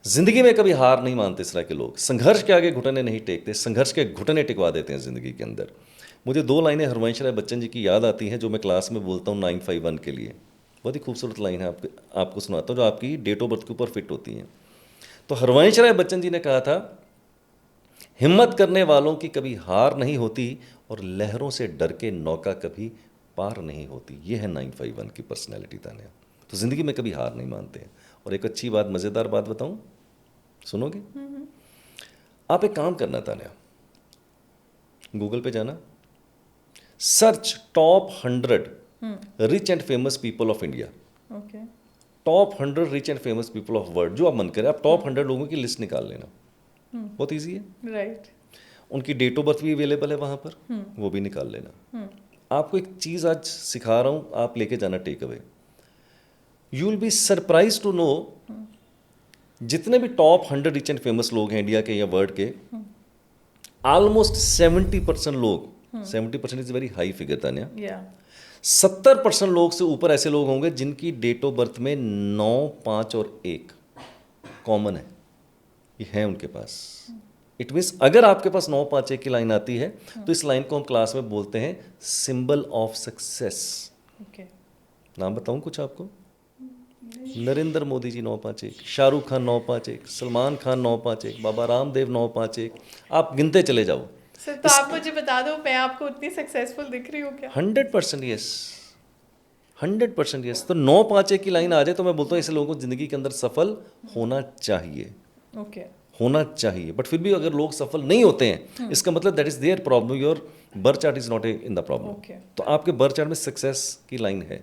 जिंदगी में कभी हार नहीं मानते इस तरह के लोग, संघर्ष के आगे घुटने नहीं टेकते, संघर्ष के घुटने टिकवा देते हैं जिंदगी के अंदर। मुझे 2 लाइनें हरवंश राय बच्चन जी की याद आती हैं जो मैं क्लास में बोलता हूँ 951 के लिए। बहुत ही खूबसूरत लाइन है, आपको सुनाता हूँ जो आपकी डेट ऑफ बर्थ के ऊपर फिट होती हैं। तो हरवंश राय बच्चन जी ने कहा था, हिम्मत करने वालों की कभी हार नहीं होती और लहरों से डर के नौका कभी पार नहीं होती। ये है 951 की पर्सनैलिटी तान्या। तो ज़िंदगी में कभी हार नहीं मानते हैं। और एक अच्छी बात, मज़ेदार बात बताऊं, सुनोगे? आप एक काम करना तान्या, गूगल पे जाना, search top 100 rich and famous people of India, okay, top 100 rich and famous people of world, जो आप मन करें आप टॉप 100 लोगों की लिस्ट निकाल लेना। बहुत ईजी है, राइट। उनकी डेट ऑफ बर्थ भी अवेलेबल है वहाँ पर, वो भी निकाल लेना। आपको एक चीज़ आज सिखा रहा हूँ, आप लेके जाना take away. You will be surprise to know, जितने भी टॉप 100 रिच एंड फेमस लोग हैं इंडिया के या वर्ल्ड के, ऑलमोस्ट 70% लोग, 70% is very high figure Tanya, या 70% लोग से ऊपर ऐसे लोग होंगे जिनकी डेट ऑफ बर्थ में 9, 5 और 1 कॉमन है, ये है उनके पास। इट मीन्स अगर आपके पास 9, 5, 1 की लाइन आती है तो इस लाइन को हम क्लास में बोलते हैं सिंबल ऑफ सक्सेस। ओके, नाम बताऊं कुछ आपको? नरेंद्र मोदी जी 951, शाहरुख खान 951, सलमान खान 951, बाबा रामदेव 951, आप गिनते चले जाओ। सर तो आप मुझे बता दो, मैं आपको उतनी सक्सेसफुल दिख रही हूँ क्या? 100% यस, 100% यस। तो 951 की लाइन आ जाए तो मैं बोलता हूँ ऐसे लोगों को जिंदगी के अंदर सफल होना चाहिए, ओके, होना चाहिए। बट फिर भी अगर लोग सफल नहीं होते हैं, इसका मतलब that is their problem, your birth chart is not in the problem. Okay. तो आपके बर्थ चार्ट में सक्सेस की लाइन है,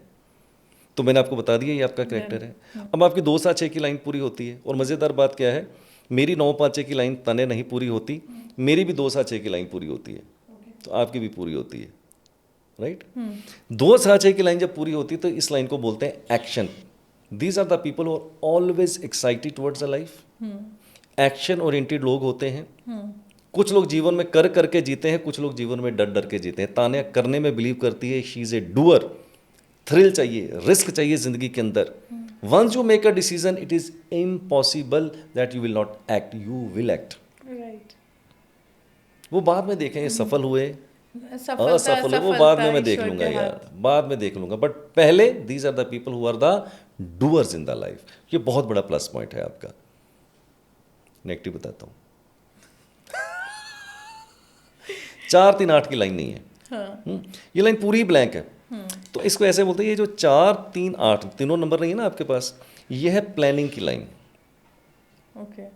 तो मैंने आपको बता दिया ये आपका करेक्टर है। अब आपकी 2-6 की लाइन पूरी होती है, और मज़ेदार बात क्या है, मेरी 9-5-6 की लाइन तने नहीं पूरी होती, मेरी भी 2-6 की लाइन पूरी होती है, तो आपकी भी पूरी होती है, राइट। 2-6 की लाइन जब पूरी होती है तो इस लाइन को बोलते हैं action. These are the people who are always excited towards the life. Action oriented लोग होते हैं। कुछ लोग जीवन में कर करके जीते हैं, कुछ लोग जीवन में डर डर के जीते हैं। तान्या करने में बिलीव करती है, she is a doer. Thrill चाहिए, रिस्क चाहिए जिंदगी के अंदर। Once you make a decision, it is impossible that you will not act, you will act. Right. वो बाद में देखें सफल हुए सफलता, असफल हुए, वो बाद में मैं देख ईश्वर लूंगा के यार, हाथ। बाद में देख लूंगा। बट पहले these are the people who are the doers in the life. ये बहुत बड़ा प्लस पॉइंट है आपका। नेगेटिव बताता हूँ, 4-3-8 की लाइन नहीं है। हाँ। ये लाइन पूरी ब्लैंक है, तो इसको ऐसे बोलते हैं, ये जो 4-3-8 तीनों नंबर नहीं है ना आपके पास, ये है प्लानिंग की लाइन, ओके,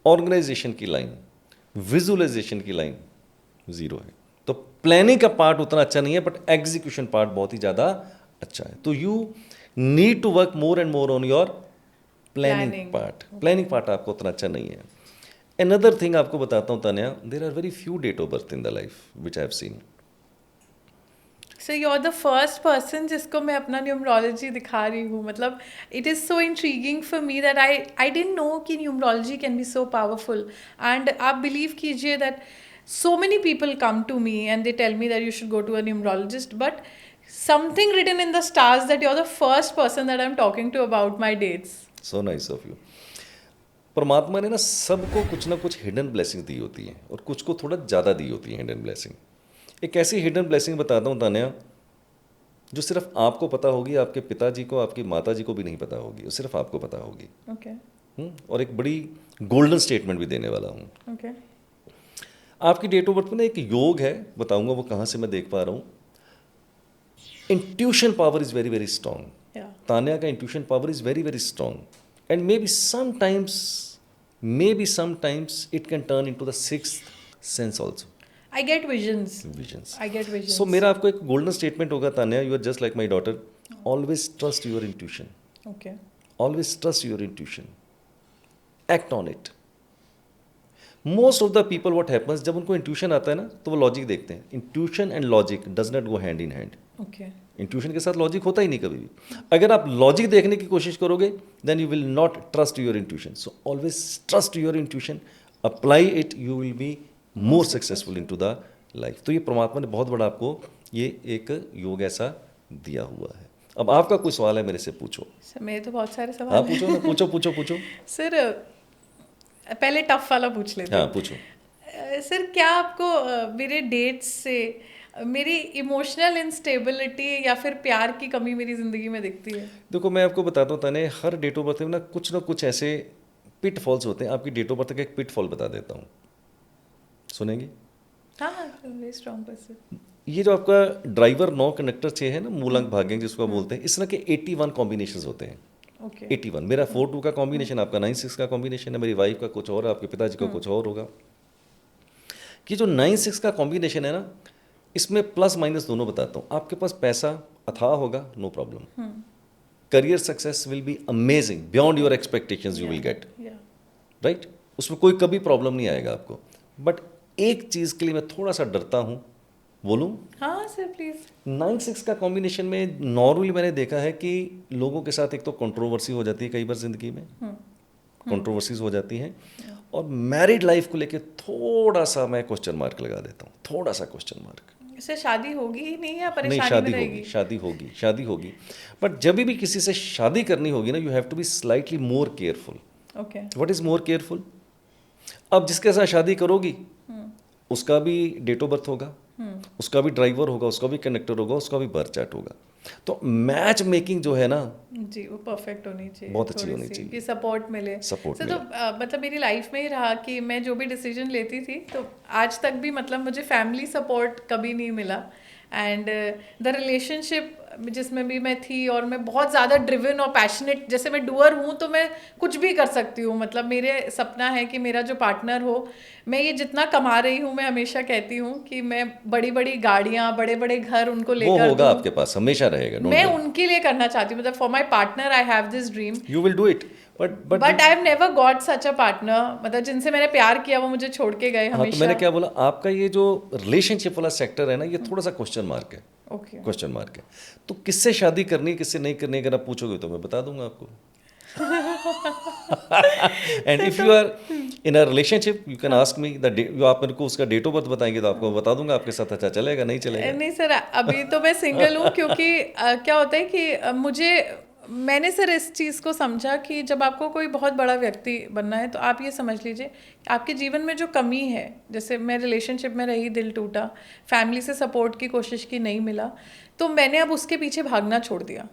ऑर्गेनाइजेशन की लाइन, विजुअलाइजेशन की लाइन 0 है। तो प्लानिंग का पार्ट उतना अच्छा नहीं है, बट एग्जीक्यूशन पार्ट बहुत ही ज़्यादा अच्छा है। तो you need to work more and more on your planning Planning. Part. Planning part आपको उतना अच्छा नहीं है। अनदर थिंग आपको बताता हूँ Tanya, there are very few date of birth in the life which I have seen. So you are the first person जिसको मैं अपना न्यूमरोलॉजी दिखा रही हूँ। मतलब it is so intriguing for me that I didn't know कि numerology can be so powerful. And आप believe कीजिए that so many people come to me and they tell me that you should go to a numerologist, but something written in the stars that you're the first person that I'm talking to about my dates. So nice of you. परमात्मा ने ना सबको कुछ ना कुछ hidden blessing दी होती है, और कुछ को थोड़ा ज़्यादा दी होती है हिडन ब्लेसिंग। एक ऐसी हिडन ब्लेसिंग बताता हूँ तान्या, जो सिर्फ आपको पता होगी, आपके पिताजी को, आपकी माता जी को भी नहीं पता होगी, वो सिर्फ आपको पता होगी। Okay. और एक बड़ी गोल्डन स्टेटमेंट भी देने वाला हूँ। Okay. आपकी डेट ऑफ बर्थ में ना एक योग है, बताऊंगा वो कहाँ से मैं देख पा रहा हूँ। Intuition power is very very strong. Yeah. Tanya का intuition power is very very strong, and maybe sometimes it can turn into the sixth sense also. I get visions. Visions. I get visions. So मेरा आपको एक golden statement होगा Tanya, you are just like my daughter, always trust your intuition, Okay. Always trust your intuition, act on it. Most of the people what happens, जब उनको intuition आता है ना तो वो लॉजिक देखते हैं। Intuition and logic does not go hand in hand. Okay. Intuition के साथ लॉजिक होता ही नहीं कभी भी। अगर आप लॉजिक देखने की कोशिश करोगे then you will not trust your intuition. So always trust your intuition, apply it, you will be more successful in to the life. तो ये परमात्मा ने बहुत बड़ा आपको ये एक योग ऐसा दिया हुआ है। अब आपका कोई सवाल है मेरे से पूछो। सर मेरे तो बहुत सारे हाँ सवाल पूछो ना, पूछो पूछो पूछो। सर पहले टफ वाला पूछ लेते हाँ हैं। पूछो। सर क्या आपको मेरे डेट्स से मेरी इमोशनल इंस्टेबिलिटी या फिर प्यार की कमी मेरी ज़िंदगी में दिखती है? देखो मैं आपको बताता हूँ तने, हर डेट ऑफ बर्थ में ना कुछ ऐसे पिट फॉल्स होते हैं। आपकी डेट ऑफ बर्थ का एक पिट फॉल बता देता हूँ, सुनेंगे? हाँ हाँ, वेरी स्ट्रॉन्ग पर्सन। ये जो आपका ड्राइवर 9 कंडक्टर 6 है ना, मूलांक भाग्यांक जिसको आप बोलते हैं, इस तरह के 81 कॉम्बिनेशंस होते हैं। ओके 81, मेरा 4-2 का कॉम्बिनेशन, आपका 9-6 का कॉम्बिनेशन है, मेरी वाइफ का कुछ और है, आपके पिताजी का कुछ और होगा। कि जो 9-6 का कॉम्बिनेशन है ना, इसमें प्लस माइनस दोनों बताता हूँ। आपके पास पैसा अथाह होगा, no problem. Career success will be amazing, beyond your expectations you will get, yeah right. उसमें कोई कभी प्रॉब्लम नहीं आएगा आपको। बट एक चीज़ के लिए मैं थोड़ा सा डरता हूँ, बोलूँ? हाँ सर प्लीज़। 9-6 का कॉम्बिनेशन में नॉर्मली मैंने देखा है कि लोगों के साथ एक तो कंट्रोवर्सी हो जाती है कई बार ज़िंदगी में, कंट्रोवर्सीज हो जाती हैं, और मैरिड लाइफ को लेके थोड़ा सा मैं क्वेश्चन मार्क लगा देता हूँ, थोड़ा सा क्वेश्चन मार्क। इससे शादी होगी ही नहीं या नहीं, परेशानी शादी में होगी, रहेगी? शादी होगी, शादी होगी। बट जब भी किसी से शादी करनी होगी ना, you have to be slightly more careful. Okay what is more careful? अब जिसके साथ शादी करोगी उसका भी डेट ऑफ बर्थ होगा, उसका भी ड्राइवर होगा, उसका भी कंडक्टर होगा, उसका भी बर्थ चार्ट होगा। तो मैच मेकिंग जो है ना, जी वो परफेक्ट होनी चाहिए, बहुत अच्छी थोड़ी होनी सी, चाहिए। कि सपोर्ट मिले। Support सर तो मतलब मेरी लाइफ में ही रहा कि मैं जो भी डिसीजन लेती थी तो आज तक भी मतलब मुझे फैमिली सपोर्ट कभी नहीं मिला। एंड द रिलेशनशिप जिसमें भी मैं थी, और मैं बहुत ज़्यादा ड्रिवन और पैशनेट, जैसे मैं डूअर हूँ तो मैं कुछ भी कर सकती हूँ। मतलब मेरे सपना है कि मेरा जो पार्टनर हो, मैं ये जितना कमा रही हूँ, मैं हमेशा कहती हूँ कि मैं बड़ी बड़ी गाड़ियाँ, बड़े बड़े घर उनको वो लेकर होगा दूँ। आपके पास, हमेशा रहेगा। मैं उनके लिए करना चाहती हूँ, मतलब for my partner I have this dream, you will do it. But but I have never got such a partner. मतलब जिनसे मैंने प्यार किया वो मुझे छोड़ के गए हाँ, तो हमेशा। मैंने क्या बोला, आपका ये जो रिलेशनशिप वाला सेक्टर है ना, ये थोड़ा सा क्वेश्चन मार्क है, ओके क्वेश्चन मार्क है। तो किससे शादी करनी, किससे नहीं करनी, अगर आप पूछोगे तो मैं बता दूंगा आपको। And if you are in a relationship you can ask me the, आप मेरे को उसका डेट ऑफ बर्थ बताएंगे तो आपको बता दूंगा आपके साथ अच्छा चलेगा नहीं चलेगा। नहीं सर, अभी तो मैं सिंगल हूँ क्योंकि क्या होता है कि मैंने सर इस चीज़ को समझा कि जब आपको कोई बहुत बड़ा व्यक्ति बनना है तो आप ये समझ लीजिए आपके जीवन में जो कमी है, जैसे मैं रिलेशनशिप में रही, दिल टूटा, फैमिली से सपोर्ट की कोशिश की, नहीं मिला, तो मैंने अब उसके पीछे भागना छोड़ दिया।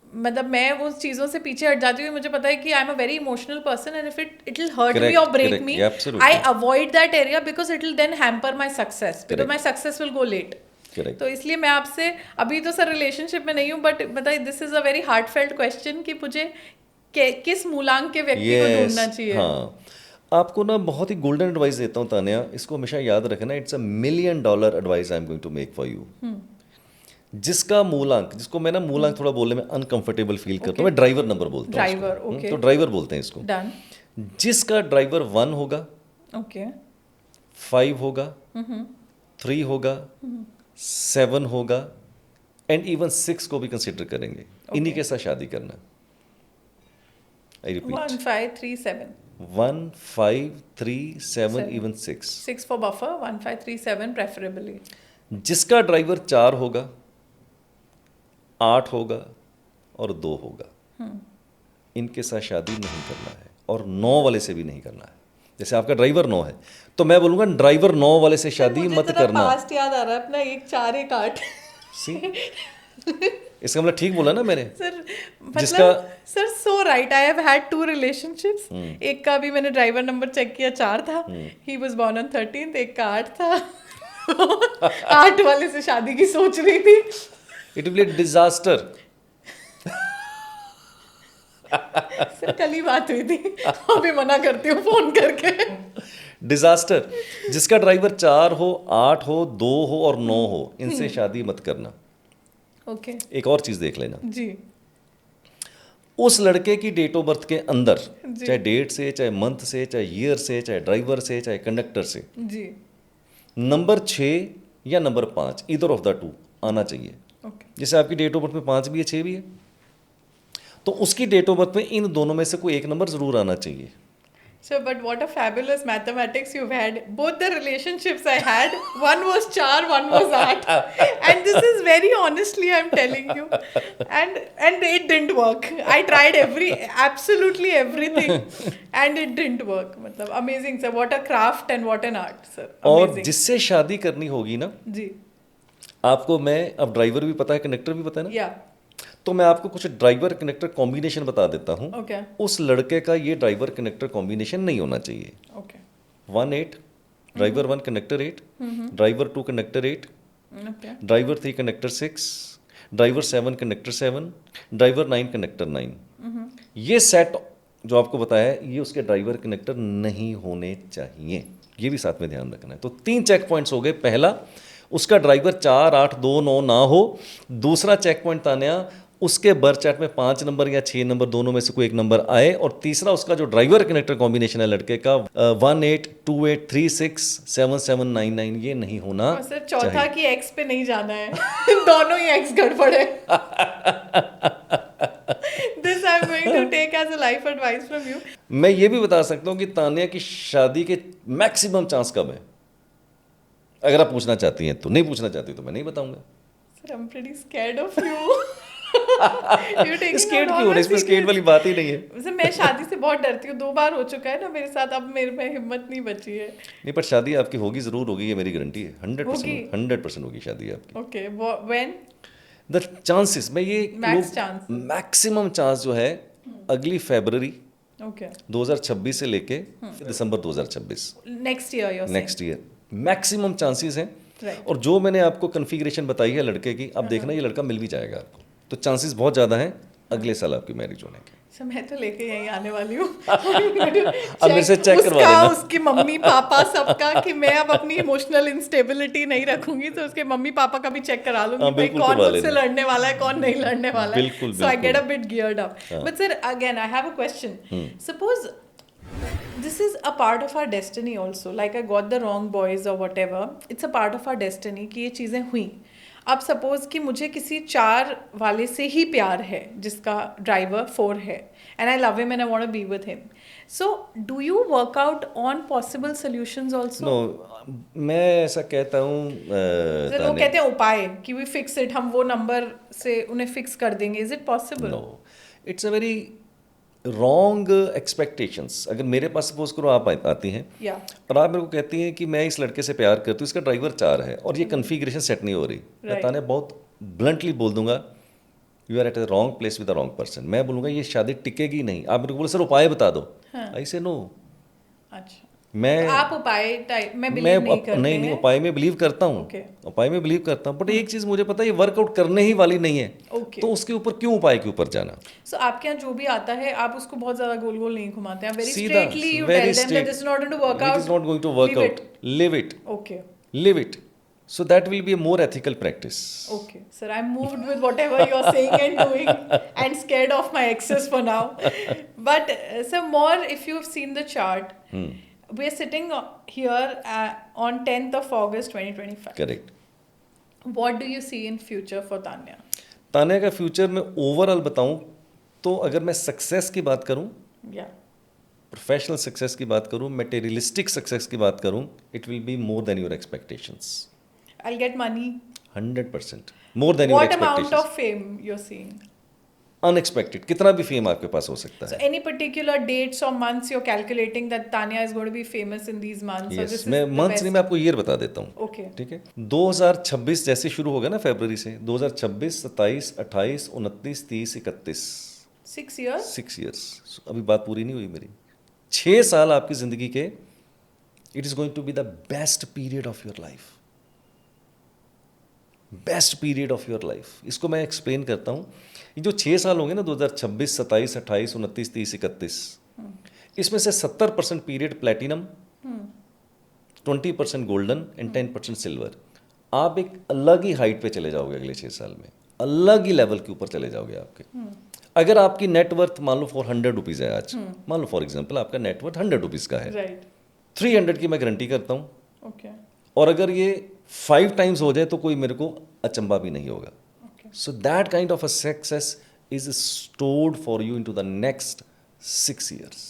मतलब मैं उस चीज़ों से पीछे हट जाती हूँ। मुझे पता है कि I am a very emotional person and if it will hurt me और break me, I avoid that area because it will then hamper my success, because my success will go late. तो इसलिए मैं आपसे अभी तो sir relationship में नहीं हूँ, बट बताइए this is a very heartfelt question कि मुझे किस मूलांक के व्यक्ति को ढूंढना चाहिए। हाँ, आपको ना बहुत ही गोल्डन एडवाइस देता हूँ तान्या, इसको हमेशा याद रखना, it's $1 million advice I am going to make for you. जिसका मूलांक, जिसको मैं ना मूलांक थोड़ा बोलने में अनकंफर्टेबल फील करता हूँ, मैं ड्राइवर नंबर बोलता हूँ, ड्राइवर, ओके, तो ड्राइवर बोलते हैं इसको। डन। जिसका ड्राइवर 1 होगा, ओके, 5 होगा, 3 होगा, 7 होगा, एंड इवन 6 को भी कंसिडर करेंगे, इन्हीं के साथ शादी करना। I repeat, 1 5 3 7 1 5 3 7 even 6 6 for buffer, 1 5 3 7 preferably. जिसका ड्राइवर 4 होगा, 8 होगा और 2 होगा, इनके साथ शादी नहीं करना है, और 9 वाले से भी नहीं करना है। जैसे आपका ड्राइवर 9 है तो मैं बोलूंगा ड्राइवर 9 वाले से शादी मत करना। पास्ट याद आ रहा है अपना 1 4 1 8। सी, इसका मतलब ठीक बोला ना मैंने सर, जिसका sir so right, I have had 2 relationships. एक का भी मैंने ड्राइवर नंबर चेक किया 4 था, he was born on 13th, एक का 8 था। 8 वाले से शादी की सोच रही थी। It will be disaster. Sir कल ही बात हुई थी, अभी मना करती हूँ फोन करके। डिजास्टर। जिसका ड्राइवर 4 हो, 8 हो, 2 हो और 9 हो, इनसे शादी मत करना। ओके, एक और चीज देख लेना, जी, उस लड़के की डेट ऑफ बर्थ के अंदर, चाहे डेट से, चाहे मंथ से, चाहे ईयर से, चाहे ड्राइवर से, चाहे कंडक्टर से, जी, नंबर 6 या नंबर 5 ईदर ऑफ द 2 आना चाहिए। ओके, जैसे आपकी डेट ऑफ बर्थ में 5 भी है, 6 भी है, तो उसकी डेट ऑफ बर्थ में इन दोनों में से कोई एक नंबर जरूर आना चाहिए। So, but what a fabulous mathematics you've had. Both the relationships I had, one was char, one was art. And this is very honestly, I'm telling you. And it didn't work. I tried absolutely everything. And it didn't work. मतलब amazing sir. What a craft and what an art sir. और Amazing. जिससे शादी करनी होगी ना, जी. आपको मैं अब ड्राइवर भी पता है, कंडक्टर भी पता है ना, Yeah. तो मैं आपको कुछ ड्राइवर कनेक्टर कॉम्बिनेशन बता देता हूँ. Okay. उस लड़के का ये ड्राइवर कनेक्टर कॉम्बिनेशन नहीं होना चाहिए. Okay. 1-8, driver 1 connector 8, driver 2 connector 8, Okay. Driver 3 connector 6, driver 7 connector 7, driver 9 connector 9. ये सेट जो आपको बताया है, ये उसके ड्राइवर कनेक्टर नहीं होने चाहिए. ये भी साथ में ध्यान रखना है. तो 3 चेक पॉइंट्स हो गए. पहला, उसका ड्राइवर 4, 8, 2, 9 ना हो. दूसरा चेक पॉइंट तान्या, उसके बर्थ चार्ट में 5 नंबर या 6 नंबर दोनों में से कोई एक नंबर आए. और तीसरा, उसका जो ड्राइवर कनेक्टर कॉम्बिनेशन है लड़के का 1-8, 2-8, 3-6, 7-7, 9-9, ये नहीं होना और सर चौथा की एक्स पे नहीं जाना है. दोनों ही एक्स गड़बड़ है. This I'm going to take as a life advice from you. मैं ये भी बता सकता हूँ कि तान्या की शादी के मैक्सिमम चांस कब है. अगर आप पूछना चाहती हैं तो. नहीं पूछना चाहती तो मैं नहीं बताऊंगा. Sir, I'm pretty scared of you. You're taking स्केट out all क्यों? my इसमें स्केट secrets. वाली बात ही नहीं है. सर मैं शादी से बहुत डरती हूँ. 2 बार हो चुका है ना मेरे साथ. अब मेरे में हिम्मत नहीं बची है. नहीं, पर शादी आपकी होगी, जरूर होगी, ये मेरी गारंटी है. 100% 100% होगी शादी आपकी. Okay. When? द चांसेस, मैं ये Max chance. मैक्सिमम चांस जो है अगली फरवरी Okay. 2026 से लेके दिसंबर 2026, Next year you're saying. Next year maximum chances हैं. Right. और जो मैंने आपको कन्फिग्रेशन बताई है लड़के की, अब देखना ये लड़का मिल भी जाएगा आपको. तो चांसेस बहुत ज़्यादा हैं अगले साल आपकी मैरिज होने के. सर मैं तो लेके यहीं आने वाली हूँ. अब मेरे से चेक करवा उसका, लेना. उसकी मम्मी पापा सबका, कि मैं अब अपनी इमोशनल इंस्टेबिलिटी नहीं रखूंगी, तो उसके मम्मी पापा का भी चेक करा लूंगी. हाँ, भाई बिल्कुल कौन करवा मुझसे लेना. लड़ने वाला है, कौन नहीं लड़ने वाला है. बिल्कुल, सो आई गेट अ बिल्कुल. Bit geared up. But sir again I have a question. Suppose this is a part of our destiny also, like I got the wrong boys or whatever, it's a part of our destiny कि ये चीज़ें हुई. अब suppose कि मुझे किसी 4 वाले से ही प्यार है जिसका ड्राइवर 4 है, and I love him and I want to be with him. So do you work out on possible solutions also? No, मैं ऐसा कहता हूँ जैसे लोग कहते हैं उपाय कि we fix it, हम वो नंबर से उन्हें फिक्स कर देंगे. Is it possible? No, it's a very wrong expectations. अगर मेरे पास सपोज करो आप आती हैं Yeah. और आप मेरे को कहती हैं कि मैं इस लड़के से प्यार करती हूँ, इसका ड्राइवर 4 है और ये कन्फिग्रेशन सेट नहीं हो रही. मैं Right. ताने बहुत ब्लंटली बोल दूंगा, you are at a wrong place with the wrong person. मैं बोलूँगा ये शादी टिकेगी नहीं. आप मेरे को बोले सर उपाय बता दो. आई से नो. अच्छा. मैं तो आप उपाय टाइप में मैं बिलीव नहीं करते नहीं हैं? उपाय में बिलीव करता हूँ. Okay. उपाय में बिलीव करता हूँ, बट एक चीज़ मुझे पता है, ये वर्कआउट करने ही वाली नहीं है. Okay. तो उसके ऊपर क्यों उपाय के ऊपर जाना. सो आपके यहाँ जो भी आता है आप उसको बहुत ज्यादा गोल गोल नहीं घुमाते हैं. वेरी सीधा, straightly you very tell them straight. That this is not going to work out. It is not going to work out. Live it. Okay. Live it. So that will be a more ethical practice. Okay. Sir, I'm moved with whatever you're saying and doing and scared of my exes for now. But sir, more if you've seen the chart, we're sitting here on 10th of August 2025. Correct. What do you see in future for Tanya? Tanya का future में overall बताऊं तो अगर मैं success की बात करूं, Yeah. Professional success की बात करूं, मटेरियलिस्टिक सक्सेस की बात करूं, it will be more than your expectations. I'll get money. 100% more than your What amount expectations. of fame you're seeing? Unexpected. कितना भी फेम आपके पास हो सकता So है. any particular dates or months you're calculating that Tanya is going to be famous in these months? Or Yes, this मैं is the months best? नहीं, मैं आपको ईयर बता देता हूँ. Okay. ठीक है. 2026 जैसे शुरू होगा ना फरवरी से, 2026, 27, 28, 29, 30, 31, 6 years? 6 ईयर्स. अभी बात पूरी नहीं हुई मेरी. 6 साल आपकी जिंदगी के, it is going to be the best period of your life. Best period of your life. इसको मैं एक्सप्लेन करता हूँ. ये जो 6 साल होंगे ना, 2026, 27, 28, 29, 30, 31, इसमें से 70% period platinum, 20% golden and 10% silver. आप एक अलग ही हाइट पे चले जाओगे अगले 6 साल में. अलग ही लेवल के ऊपर चले जाओगे आपके. अगर आपकी नेटवर्थ मान लो 400 रुपीज़ है आज, मान लो फॉर एग्जाम्पल आपका नेटवर्थ 100 रुपीज़ का है, Right. 300 की मैं गारंटी करता हूँ. Okay. और अगर ये 5 टाइम्स हो जाए तो कोई मेरे को अचंबा भी नहीं होगा. Okay. So that kind of a success is stored for you into the next 6 years.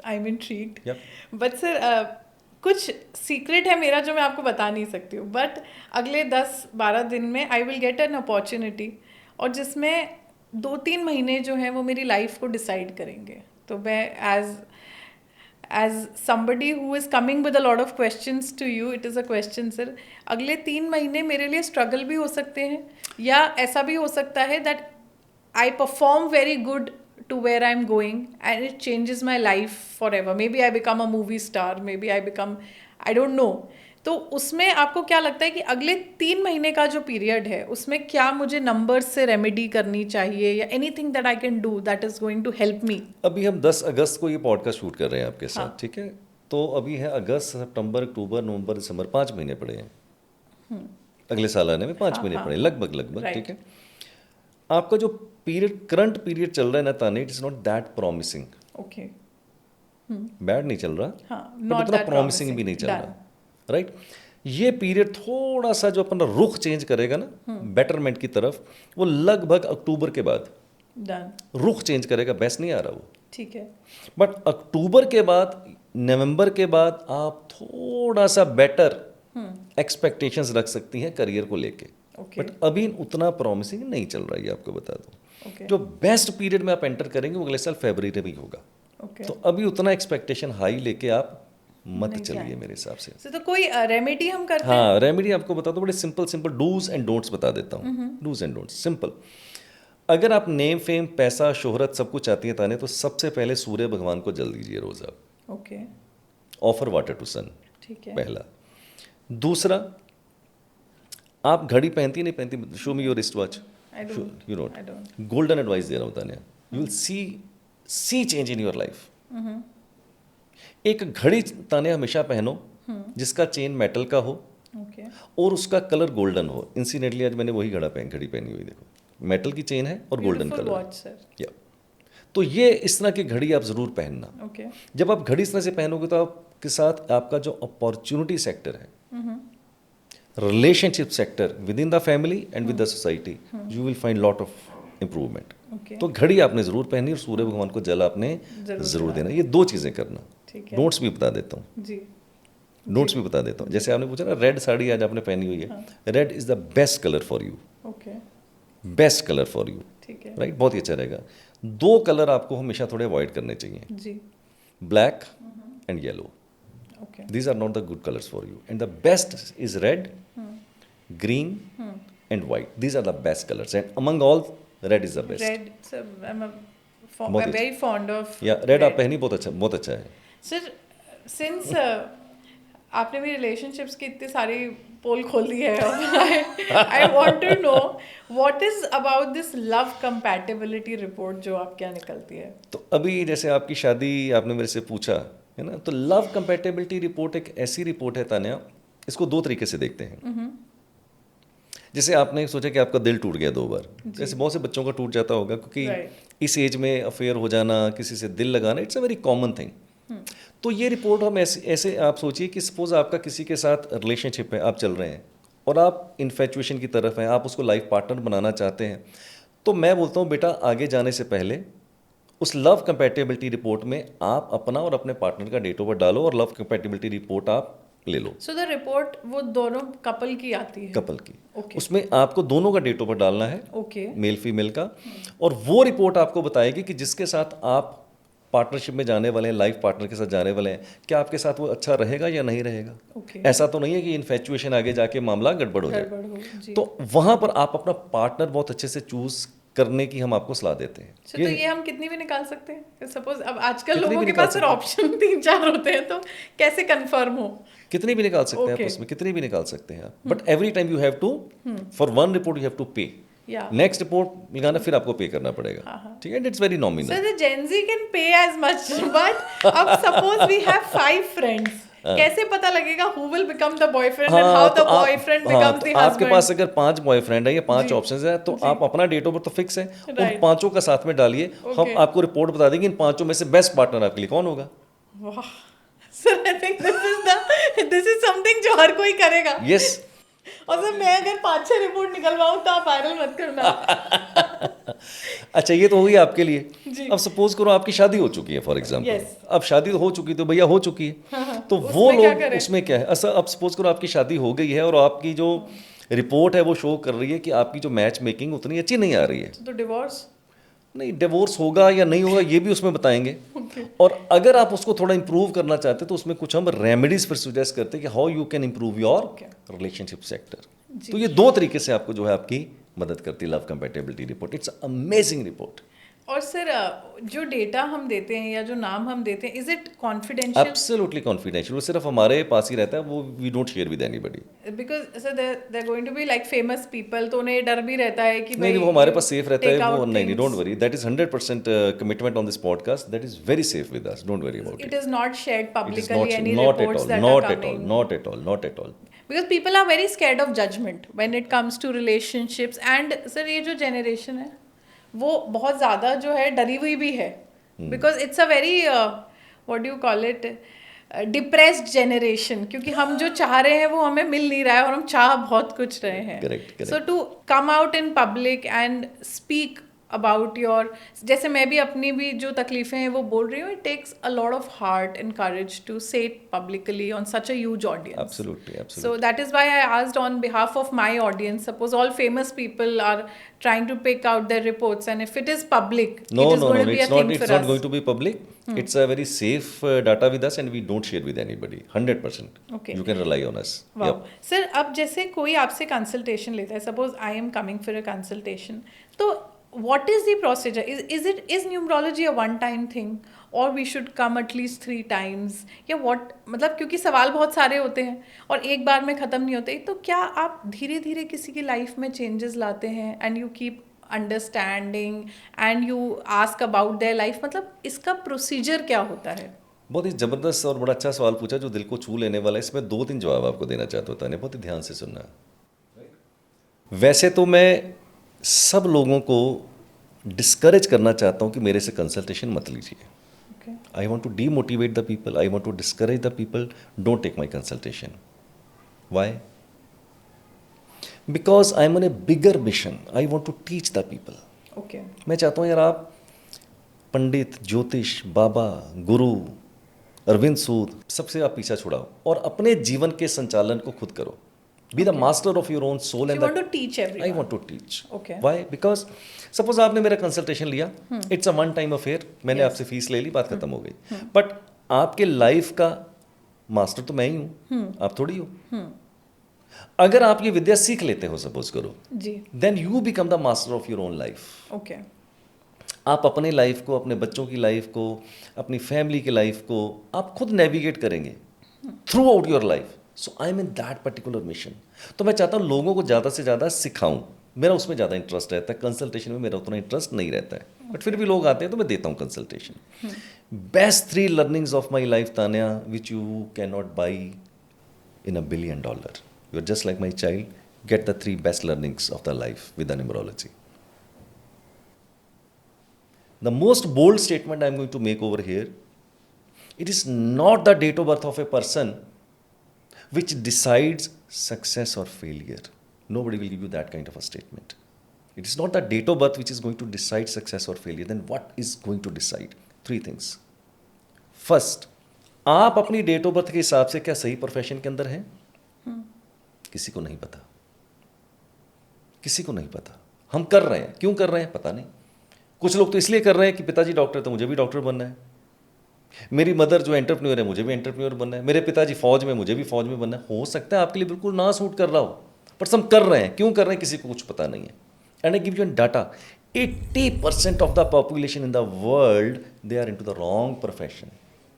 I am intrigued. Yep. But sir कुछ सीक्रेट है मेरा जो मैं आपको बता नहीं सकती हूँ, बट अगले 10-12 दिन में I will get an opportunity, और जिसमें 2-3 महीने जो हैं वो मेरी लाइफ को डिसाइड करेंगे। तो मैं as somebody who is coming with a lot of questions to you, it is a question sir, अगले 3 महीने मेरे लिए स्ट्रगल भी हो सकते हैं, या ऐसा भी हो सकता है that I perform very good to where I'm going and it changes my life forever. Maybe I become a movie star, maybe I become, I don't know. तो उसमें आपको क्या लगता है कि अगले 3 महीने का जो पीरियड है उसमें क्या मुझे नंबर्स से रेमेडी करनी चाहिए, या anything that I can do that is going to help me? अभी हम 10 अगस्त को ये पॉडकास्ट शूट कर रहे हैं आपके साथ, हाँ. ठीक है? तो अभी है अगस्त, सितंबर, अक्टूबर, नवंबर, दिसंबर, 5 महीने पड़े हैं। अगले साल आने में 5 महीने पड़े लगभग, Right. ठीक है? आपका जो पीरियड, करंट पीरियड चल रहा है ना तानी, it is not that promising. Okay, bad नहीं चल रहा, हाँ, बट not उतना that प्रॉमिसिंग promising. भी नहीं चल Done. रहा, राइट? ये पीरियड थोड़ा सा जो अपना रुख चेंज करेगा ना बेटरमेंट की तरफ, वो लगभग अक्टूबर के बाद डन, रुख चेंज करेगा। बेस्ट नहीं आ रहा वो, ठीक है। बट अक्टूबर के बाद, नवंबर के बाद आप थोड़ा सा बेटर एक्सपेक्टेशंस रख सकती हैं करियर को लेके, ओके, बट अभी उतना प्रॉमिसिंग नहीं चल रहा है, ये आपको बता दूं। ओके, जो बेस्ट पीरियड में आप एंटर करेंगे वो अगले साल फरवरी में ही होगा। ओके। तो अभी उतना एक्सपेक्टेशन हाई लेके आप मत नहीं चलिए जाए। मेरे हिसाब से। तो कोई रेमेडी हम करते हैं? हाँ, रेमेडी आपको बता दो, बड़े सिंपल डूज एंड डोंट्स बता देता हूँ। Dos and don'ts simple. अगर आप नेम, फेम, पैसा, शोहरत सब कुछ चाहती हैं ताने, तो सबसे पहले सूर्य भगवान को जल दीजिए रोज आप। Okay, offer water to sun, ठीक है। पहला। दूसरा, आप घड़ी पहनती नहीं पहनती? Show me your wrist watch. I don't. You I not, don't. Golden advice दे रहा हूँ Tania, you will see change in your life. एक घड़ी ताने हमेशा पहनो जिसका चेन मेटल का हो ओके, और उसका कलर गोल्डन हो। इंसिडेंटली आज मैंने वही घड़ी पहनी हुई, देखो, मेटल की चेन है और golden Beautiful colour watch, sir. या। तो ये इस तरह की घड़ी आप ज़रूर पहनना। ओके, जब आप घड़ी इस तरह से पहनोगे तो आपके साथ आपका जो अपॉर्चुनिटी सेक्टर है, relationship sector with in the family and with the society, you will find lot of improvement. Okay, तो घड़ी आपने ज़रूर पहनी और सूर्य भगवान को जल आपने ज़रूर देना। ये 2 चीज़ें करना। ठीक है। नोट्स भी बता देता हूँ, जी, नोट्स भी बता देता हूँ। जैसे आपने पूछा ना, रेड साड़ी आज आपने पहनी हुई है, red is the best colour for you, okay, best colour for you, ठीक है। राइट? बहुत ही अच्छा रहेगा। 2 कलर आपको हमेशा थोड़े अवॉइड करने चाहिए, जी, black and yellow. Okay, These are not the good colors for you. And the best is red, green, and white. These are the best colors. And among all, red is the best. Red sir, बहुत I'm very fond of या red आप पहनी, बहुत अच्छा है। Sir. Since आपने भी relationships की इतनी सारी पोल खोल दी है, I want to know what is about this love compatibility report जो आप क्या निकलती है? तो अभी जैसे आपकी शादी आपने मेरे से पूछा है ना, तो लव कंपैटिबिलिटी रिपोर्ट एक ऐसी रिपोर्ट है तान्या, इसको 2 तरीके से देखते हैं। जैसे आपने सोचा कि आपका दिल टूट गया 2 बार, जैसे बहुत से बच्चों का टूट जाता होगा, क्योंकि इस एज में अफेयर हो जाना, किसी से दिल लगाना, it's a very common thing. तो ये रिपोर्ट हम ऐसे आप सोचिए कि सपोज आपका किसी के साथ रिलेशनशिप है, आप चल रहे हैं और आप इन्फेचुएशन की तरफ हैं, आप उसको लाइफ पार्टनर बनाना चाहते हैं, तो मैं बोलता हूँ बेटा, आगे जाने से पहले उस लव कंपैटिबिलिटी रिपोर्ट में आप अपना और अपने पार्टनर का डेट ऑफ बर्थ डालो और लव कंपैटिबिलिटी रिपोर्ट आप ले लो। सो द रिपोर्ट वो दोनों कपल की आती है? कपल की। Okay. उसमें आपको दोनों का डेट ऑफ बर्थ डालना है, ओके, मेल फीमेल का, और वो रिपोर्ट आपको बताएगी कि जिसके साथ आप पार्टनरशिप में जाने वाले हैं, लाइफ पार्टनर के साथ जाने वाले हैं, क्या आपके साथ वो अच्छा रहेगा या नहीं रहेगा। ओके, ऐसा तो नहीं है कि इन्फेचुएशन आगे जाके मामला गड़बड़ हो जाए। गड़बड़ हो जी। तो वहां पर आप अपना पार्टनर बहुत अच्छे से चूज करने की हम आपको सलाह देते हैं। तो ये हम कितनी भी निकाल सकते हैं? सपोज अब आजकल कितनी लोगों भी के निकाल पास ऑप्शन 3-4 होते हैं, तो कैसे कंफर्म हो? कितनी भी निकाल सकते हैं आप, Okay. उसमें कितनी भी निकाल सकते हैं आप, but every time you have to, for 1 report you have to pay. या नेक्स्ट रिपोर्ट लगाना फिर आपको पे करना पड़ेगा, ठीक है? It's very nominal. So the Gen Z can pay as much, but अब सपोज वी हैव 5 फ्रेंड्स, कैसे पता लगेगा who will become the boyfriend and how the boyfriend becomes the husband? आपके पास अगर 5 बॉयफ्रेंड है या 5 ऑप्शंस है, तो आप अपना डेट ऑफ बर्थ तो फिक्स है, उन 5 का साथ में डालिए, हम आपको रिपोर्ट बता देंगे इन 5 में से बेस्ट पार्टनर आपके लिए कौन होगा। वाह sir, I think this is something जो हर कोई करेगा। यस। और सर मैं अगर 5-6 रिपोर्ट निकलवाऊं तो आप वायरल मत करना। अच्छा, ये तो हुई आपके लिए। जी। अब सपोज करो आपकी शादी हो चुकी है फॉर एग्जांपल, Yes. अब शादी हो चुकी तो भैया हो चुकी है, तो वो उसमें क्या लोग करें? उसमें क्या है, ऐसा अब सपोज करो आपकी शादी हो गई है और आपकी जो रिपोर्ट है वो शो कर रही है कि आपकी जो मैच मेकिंग उतनी अच्छी नहीं आ रही है। तो डिवोर्स। नहीं, डिवोर्स होगा या नहीं होगा ये भी उसमें बताएंगे। और अगर आप उसको थोड़ा इंप्रूव करना चाहते हैं तो उसमें कुछ हम रेमेडीज फिर सुजेस्ट करते हैं कि how you can improve your relationship sector. तो ये दो तरीके से आपको जो है आपकी मदद करती है love compatibility report. It's amazing report. और सर जो डेटा हम देते हैं या जो नाम हम देते हैं, is it confidential? Absolutely confidential, वो सिर्फ हमारे पास ही रहता है, वो we don't share with anybody. Because sir they are going to be like famous people, तो उन्हें डर भी रहता है कि नहीं नहीं, वो हमारे पास सेफ रहता है, वो नहीं नहीं, things. Don't worry, that is 100% commitment on this podcast, that is very safe with us, don't worry about It it. is not shared It is publicly, any not at reports all, that not are at all, coming. not at all, not at all. Because people are very scared of judgment when it comes to relationships. And sir ये जो generation है वो बहुत ज़्यादा जो है डरी हुई भी है, because it's a very what do you call it, depressed generation, क्योंकि हम जो चाह रहे हैं वो हमें मिल नहीं रहा है और हम चाह बहुत कुछ रहे हैं। Correct, correct. So to come out in public and speak about your, जैसे मैं भी अपनी भी जो तकलीफें हैं वो बोल रही हूँ, it takes a lot of heart and courage to say it publicly on such a huge audience. Absolutely, absolutely. So that is why I asked on behalf of my audience, suppose all famous people are trying to pick out their reports, and if it is public, No, it is no, going no, to be it's a not. thing It's for not us. going to be public. It's a very safe data with us, and we don't share with anybody. 100%. Okay. You can rely on us. Wow. Yep. Sir अब जैसे कोई आपसे consultation लेता है, suppose I am coming for a consultation, तो what is the procedure? Is numerology a one time thing, or we should come at least 3 times, या what, मतलब क्योंकि सवाल बहुत सारे होते हैं और एक बार में ख़त्म नहीं होते, तो क्या आप धीरे धीरे किसी की लाइफ में चेंजेस लाते हैं and you keep understanding and you ask about their life, मतलब इसका प्रोसीजर क्या होता है? बहुत ही ज़बरदस्त और बड़ा अच्छा सवाल पूछा जो दिल को छू लेने वाला है। इसमें 2-3 जवाब आपको देना चाहता हूँ ताने, बहुत ही ध्यान से सुनना। वैसे तो मैं सब लोगों को डिस्करेज करना चाहता हूँ कि मेरे से कंसल्टेशन मत लीजिए। Okay. I want to demotivate the people, I want to discourage the people, don't take my consultation. Why? Because I am on a bigger mission, I want to teach the people. Okay. मैं चाहता हूँ यार आप पंडित, ज्योतिष, बाबा, गुरु, अरविंद सूद, सबसे आप पीछा छुड़ाओ और अपने जीवन के संचालन को खुद करो। Be the master of your own soul So and you want to teach everyone. I want to teach. Okay. Why? Because suppose आपने मेरा कंसल्टेशन लिया, it's a one time affair, मैंने आपसे फीस ले ली, बात खत्म हो गई। बट आपके लाइफ का मास्टर तो मैं ही हूँ, आप थोड़ी हो। अगर आप ये विद्या सीख लेते हो सपोज करो, जी। Then you become the master of your own life. Okay. आप अपने लाइफ को, अपने बच्चों की लाइफ को, अपनी फैमिली की लाइफ को आप खुद नेविगेट करेंगे through out your life. So I am in that particular mission. तो मैं चाहता हूँ लोगों को ज़्यादा से ज़्यादा सिखाऊं, मेरा उसमें ज़्यादा इंटरेस्ट रहता है, कंसल्टेशन में मेरा उतना इंटरेस्ट नहीं रहता है, बट फिर भी लोग आते हैं तो मैं देता हूँ consultation. Best 3 learnings of my life Tanya which you can not buy in $1 billion. You are just like my child, get the 3 best learnings of the life with the numerology. The most bold statement I am going to make over here, it is not the date of birth of a person which decides success or failure. Nobody will give you that kind of a statement. It is not the date of birth which is going to decide success or failure. Then what is going to decide? 3 things. First, आप अपनी date of birth के हिसाब से क्या सही profession के अंदर हैं? किसी को नहीं पता, किसी को नहीं पता। हम कर रहे हैं, क्यों कर रहे हैं पता नहीं। कुछ लोग तो इसलिए कर रहे हैं कि पिताजी डॉक्टर तो मुझे भी डॉक्टर बनना है, मेरी मदर जो एंटरप्रेन्योर है मुझे भी एंटरप्रेन्योर बनना है, मेरे पिताजी फौज में मुझे भी फौज में बनना है। हो सकता है आपके लिए बिल्कुल ना सूट कर रहा हो, पर हम कर रहे हैं, क्यों कर रहे हैं किसी को कुछ पता नहीं है। And I give you an data, 80% of the population in the world they are into the wrong profession,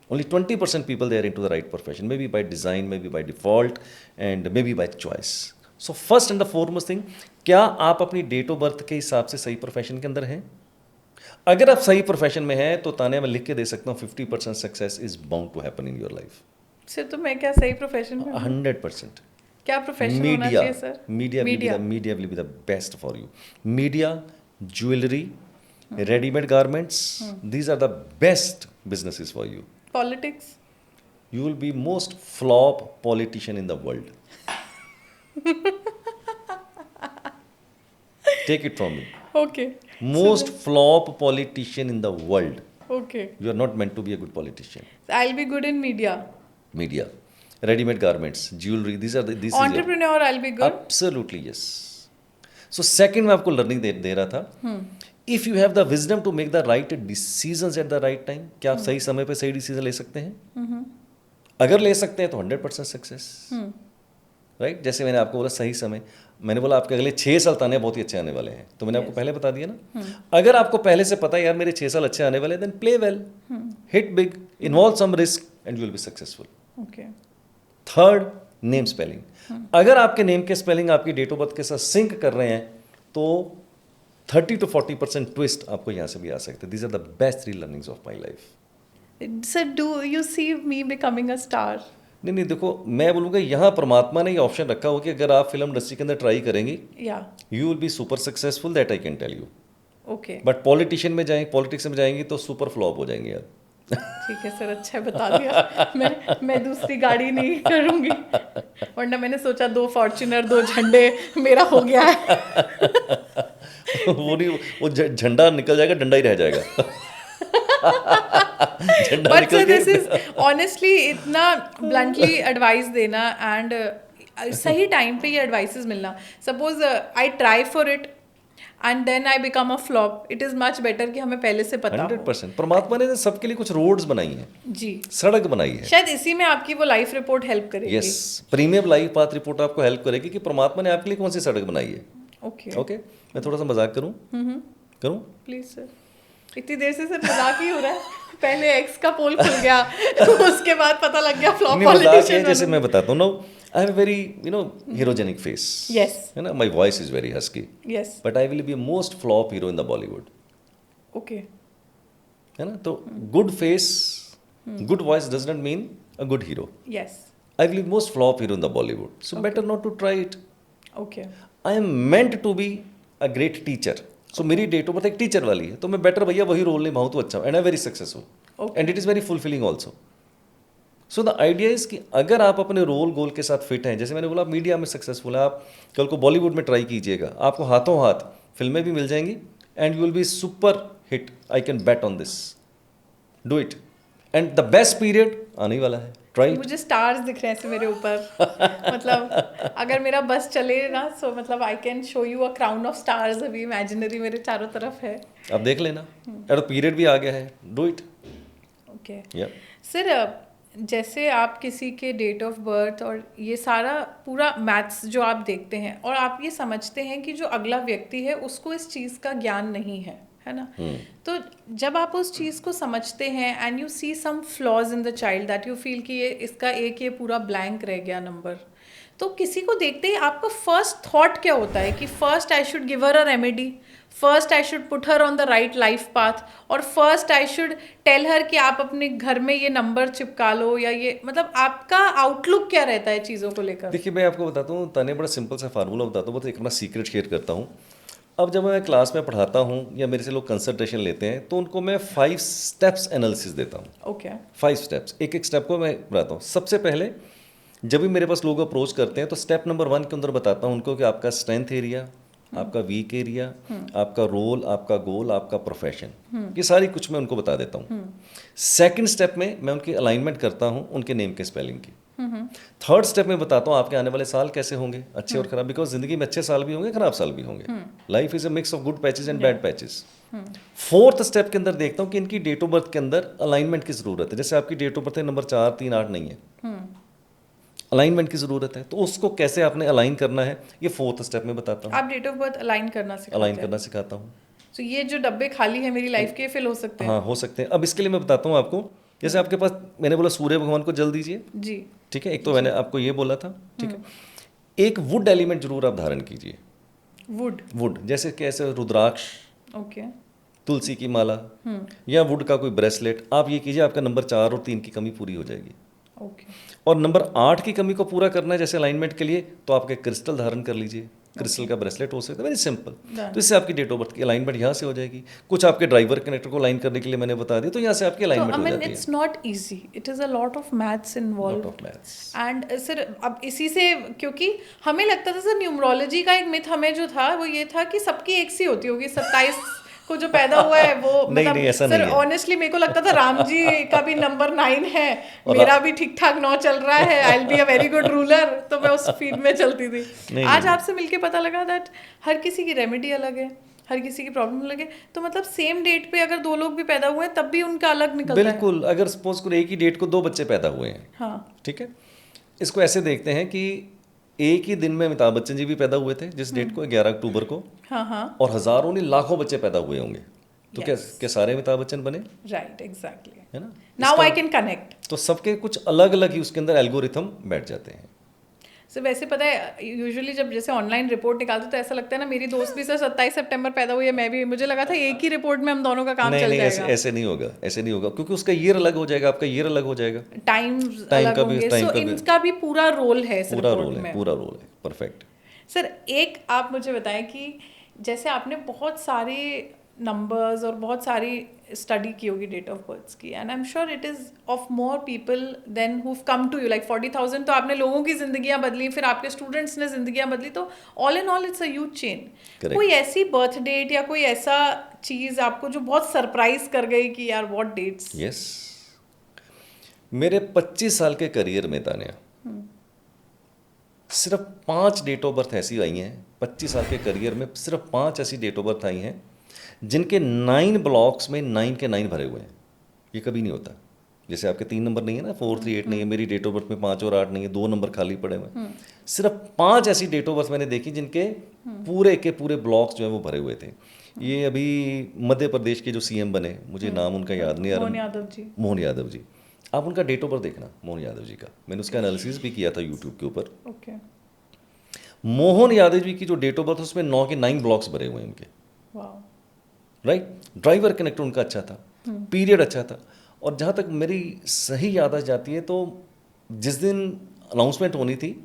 only 20% people they are into the right profession, maybe by design, maybe by default, and maybe by choice. So first and the foremost thing, क्या आप अपनी date of birth के हिसाब से सही profession के अंदर हैं? अगर आप सही प्रोफेशन में हैं तो ताने मैं लिख के दे सकता हूँ 50% success is bound to happen in your life. Sir तो मैं क्या सही प्रोफेशन में हूँ? 100%। क्या प्रोफेशन होना चाहिए sir? Media will be the best for you. Media, jewellery, readymade garments, these are the best businesses for you. Politics? You will be most flop politician in the world. Take it from me. Okay. Most flop politician in the world. Okay. You are not meant to be a good politician. I'll be good in media. Media, ready-made garments, jewelry, these is your- Entrepreneur, I'll be good. Absolutely yes. So second मैं आपको learning they रहा था. If you have the wisdom to make the right decisions at the right time, क्या आप सही समय पे सही डिसीजन ले सकते हैं? अगर ले सकते हैं तो 100% सक्सेस. राइट, जैसे मैंने आपको बोला सही समय, मैंने बोला आपके अगले 6 साल ताने बहुत ही अच्छे आने वाले हैं, तो मैंने आपको पहले बता दिया ना. अगर आपको पहले से पता है यार मेरे 6 साल अच्छे आने वाले हैं, then play well, hit big, involve some risk and you will be successful. Okay. Third, name spelling. अगर आपके नेम के स्पेलिंग आपकी डेट ऑफ बर्थ के साथ सिंक कर रहे हैं तो 30 to 40% ट्विस्ट आपको यहाँ से भी आ सकते हैं. These are the best 3 learnings of my life. So do you see me becoming a star? नहीं, देखो मैं बोलूँगा यहाँ परमात्मा ने ये ऑप्शन रखा हो कि अगर आप फिल्म इंडस्ट्री के अंदर ट्राई करेंगी, Yeah. You will be super successful, that I can tell you. Okay. But politician में जाएंगे, पॉलिटिक्स में जाएंगी तो सुपर फ्लॉप हो जाएंगे यार. ठीक है सर, अच्छा बता दिया. मैं दूसरी गाड़ी नहीं करूंगी, वरना मैंने सोचा 2 फॉर्च्यूनर 2 झंडे मेरा हो गया है. वो नहीं, वो झंडा निकल जाएगा, डंडा ही रह जाएगा. झंडा बट निकल सर के दिस इज ऑनेस्टली इतना ब्लंटली एडवाइस देना एंड सही टाइम पे ये एडवाइसेस मिलना. Suppose I try for it and then I become a flop, it is much better कि हमें पहले से पता हो. 100%. परमात्मा ने सबके लिए कुछ रोड्स बनाई हैं, जी, सड़क बनाई है. शायद इसी में आपकी वो लाइफ रिपोर्ट हेल्प करेगी. Yes, premium life path report आपको हेल्प करेगी कि परमात्मा ने आपके लिए कौन सी सड़क बनाई है. ओके ओके, मैं थोड़ा सा मजाक करूं? Please sir. इतनी देर से सर मजाक ही हो रहा है. पहले एक्स का पोल खुल गया, उसके बाद पता लग गया फ्लॉप नहीं, मजाक है. पॉलिटिशियन. जैसे मैं बताता हूँ ना, I have very herogenic face. Yes. है ना, my voice is very husky, yes. But I will be most flop hero in the Bollywood. Okay. है ना, तो good face, good voice does not mean a good hero. Yes. I will be most flop hero in the Bollywood, so better not to try it. Okay. I am meant to be a great teacher. So मेरी date of birth एक teacher वाली है, तो मैं better भैया वही role निभाऊँ तो अच्छा, and I very successful. Okay. And it is very fulfilling also. So the idea is कि अगर आप अपने रोल गोल के साथ फिट हैं, जैसे मैंने बोला आप मीडिया में सक्सेसफुल हैं, आप कल को बॉलीवुड में ट्राई कीजिएगा, आपको हाथों हाथ फिल्में भी मिल जाएंगी and you will be super hit. I can bet on this. Do it. And the best period आने ही वाला है. ट्राई. मुझे स्टार्स दिख रहे हैं ऐसे मेरे ऊपर. मतलब अगर मेरा बस चले ना, सो मतलब I can show you a crown of stars. अभी इमेजिनरी मेरे चारों तरफ है. आप देख लेना. और पीरियड भी आ गया है. Do it. ओके या सर, जैसे आप किसी के डेट ऑफ बर्थ और ये सारा पूरा मैथ्स जो आप देखते हैं और आप ये समझते हैं कि जो अगला व्यक्ति है उसको इस चीज़ का ज्ञान नहीं है ना. तो जब आप उस चीज़ को समझते हैं and you see some flaws in the child that you feel कि ये इसका एक ये पूरा ब्लैंक रह गया नंबर, तो किसी को देखते ही आपका फर्स्ट थॉट क्या होता है कि first I should give her a remedy, first I should put her on the right life path, और first I should tell her कि आप अपने घर में ये नंबर चिपका लो, या ये मतलब आपका आउटलुक क्या रहता है चीज़ों को लेकर? देखिए, मैं आपको बताता हूँ, ताने बड़ा सिंपल सा फार्मूला बताता हूँ, बहुत एक अपना सीक्रेट शेयर करता हूँ. अब जब मैं क्लास में पढ़ाता हूँ या मेरे से लोग कंसल्टेशन लेते हैं तो उनको मैं 5 स्टेप्स एनालिसिस देता हूँ. ओके. 5 स्टेप्स, एक स्टेप को मैं बताता हूँ. सबसे पहले जब भी मेरे पास लोग अप्रोच करते हैं तो स्टेप नंबर 1 के अंदर बताता हूँ उनको कि आपका स्ट्रेंथ एरिया, आपका वीक एरिया, आपका रोल, आपका गोल, आपका प्रोफेशन, ये सारी कुछ मैं उनको बता देता हूँ. सेकंड स्टेप में मैं उनकी अलाइनमेंट करता हूँ उनके नेम के स्पेलिंग की. थर्ड स्टेप में बताता हूँ आपके आने वाले साल कैसे होंगे, अच्छे और खराब, बिकॉज जिंदगी में अच्छे साल भी होंगे, खराब साल भी होंगे. Life is a mix of good patches and bad patches. Fourth step के अंदर देखता हूँ कि इनकी डेट ऑफ बर्थ के अंदर अलाइनमेंट की जरूरत है. जैसे आपकी डेट ऑफ बर्थ है नंबर 4, 3, 8 नहीं है, अलाइनमेंट की जरूरत है, तो उसको कैसे आपने अलाइन करना है ये फोर्थ स्टेप में बताता हूँ. आप डेट ऑफ बर्थ अलाइन करना सिखाता हूँ. तो ये जो डब्बे खाली है मेरी लाइफ के, फिल हो सकते हैं? हाँ, हो सकते हैं. अब इसके लिए मैं बताता हूँ आपको. जैसे आपके पास मैंने बोला सूर्य भगवान को जल दीजिए, जी, ठीक है. एक तो मैंने आपको ये बोला था, ठीक है. एक वुड एलिमेंट जरूर आप धारण कीजिए. वुड जैसे कैसे रुद्राक्ष, ओके, तुलसी की माला, या वुड का कोई ब्रेसलेट. आप ये कीजिए, आपका नंबर 4 और 3 की कमी पूरी हो जाएगी. ओके. और नंबर 8 की कमी को पूरा करना है जैसे अलाइनमेंट के लिए, तो आप एक क्रिस्टल धारण कर लीजिए. क्रिस्टल का ब्रेसलेट हो सकता है, वेरी सिंपल. तो इससे आपकी डेट ऑफ बर्थ की अलाइनमेंट यहाँ से हो जाएगी. कुछ आपके ड्राइवर कनेक्टर को अलाइन करने के लिए मैंने बता दिया, तो यहाँ से आपकी अलाइनमेंट हो जाती है. It's not easy, it is a lot of maths involve. And sir अब इसी से, क्योंकि हमें लगता था सर न्यूमरोलॉजी का एक मिथ हमें जो था वो ये था कि सबकी एक सी होती होगी, 27 को जो पैदा हुआ है वो नहीं, नहीं, ऐसा नहीं सर है। ऑनेस्टली मेरे को लगता था राम जी का भी नंबर 9 है, मेरा भी ठीक ठाक 9 चल रहा है, आई will be a very good ruler, तो मैं उस फील्ड में चलती थी। नहीं, आज नहीं। आपसे मिलके पता लगा दैट हर किसी की रेमेडी अलग है, हर किसी की प्रॉब्लम अलग है, तो मतलब सेम डेट पे अगर 2 लोग भी पैदा हुए हैं तब भी उनका अलग निकलता है। बिल्कुल, अगर सपोज करो एक ही डेट को 2 बच्चे पैदा हुए हैं, हाँ ठीक है, इसको ऐसे देखते हैं कि एक ही दिन में अमिताभ बच्चन जी भी पैदा हुए थे जिस डेट को 11 अक्टूबर को, हाँ हाँ और हजारों नहीं लाखों बच्चे पैदा हुए होंगे, तो क्या सारे अमिताभ बच्चन बने, राइट एग्जैक्टली, है ना? Now I can connect. तो सबके कुछ अलग अलग ही उसके अंदर एल्गोरिथम बैठ जाते हैं। सो वैसे पता है यूजुअली जब जैसे ऑनलाइन रिपोर्ट निकालते तो ऐसा लगता है ना, मेरी दोस्त भी सर 27 सितंबर पैदा हुई है, मैं भी, मुझे लगा था एक ही रिपोर्ट में हम दोनों का काम नहीं चल नहीं, जाएगा। ऐसे नहीं होगा, ऐसे नहीं होगा, क्योंकि उसका ईयर अलग हो जाएगा, आपका ईयर अलग हो जाएगा, टाइम टाइम अलग का भी, होंगे, टाइम सो का भी इनका भी पूरा रोल है इस पूरा रिपोर्ट रोल है, में। पूरा रोल है, परफेक्ट। सर एक आप मुझे बताएं कि जैसे आपने बहुत सारे नंबर्स और बहुत सारी स्टडी की होगी डेट ऑफ बर्थ की, and I am sure it is of more people than who come to you, like 40,000 तो आपने लोगों की जिंदगियां बदली, फिर आपके स्टूडेंट्स ने जिंदगियां बदली, तो all in all it's a huge chain. Correct. कोई ऐसी बर्थ डेट या कोई ऐसा चीज़ आपको जो बहुत सरप्राइज कर गई कि यार व्हाट डेट्स? यस, मेरे 25 साल के करियर में तानिया सिर्फ 5 डेट ऑफ बर्थ ऐसी आई हैं, 25 साल के करियर में सिर्फ 5 ऐसी डेट ऑफ बर्थ आई हैं जिनके 9 ब्लॉक्स में 9 के 9 भरे हुए हैं। ये कभी नहीं होता। जैसे आपके 3 नंबर नहीं है ना, 4, 3, 8 नहीं है, मेरी डेट ऑफ बर्थ में 5 और 8 नहीं है, 2 नंबर खाली पड़े हुए हैं। सिर्फ 5 ऐसी डेट ऑफ बर्थ मैंने देखी जिनके पूरे के पूरे ब्लॉक्स जो है वो भरे हुए थे। ये अभी मध्य प्रदेश के जो सीएम बने, मुझे नाम उनका याद नहीं आ मोहन रहा, यादव जी। मोहन यादव जी। आप उनका डेट ऑफ बर्थ देखना, मोहन यादव जी का, मैंने उसका एनालिसिस भी किया था यूट्यूब के ऊपर। ओके, मोहन यादव जी की जो डेट ऑफ बर्थ उसमें 9 के 9 ब्लॉक्स भरे हुए हैं उनके, वाओ, राइट। ड्राइवर कनेक्ट उनका अच्छा था, पीरियड अच्छा था, और जहाँ तक मेरी सही याद आ जाती है तो जिस दिन अनाउंसमेंट होनी थी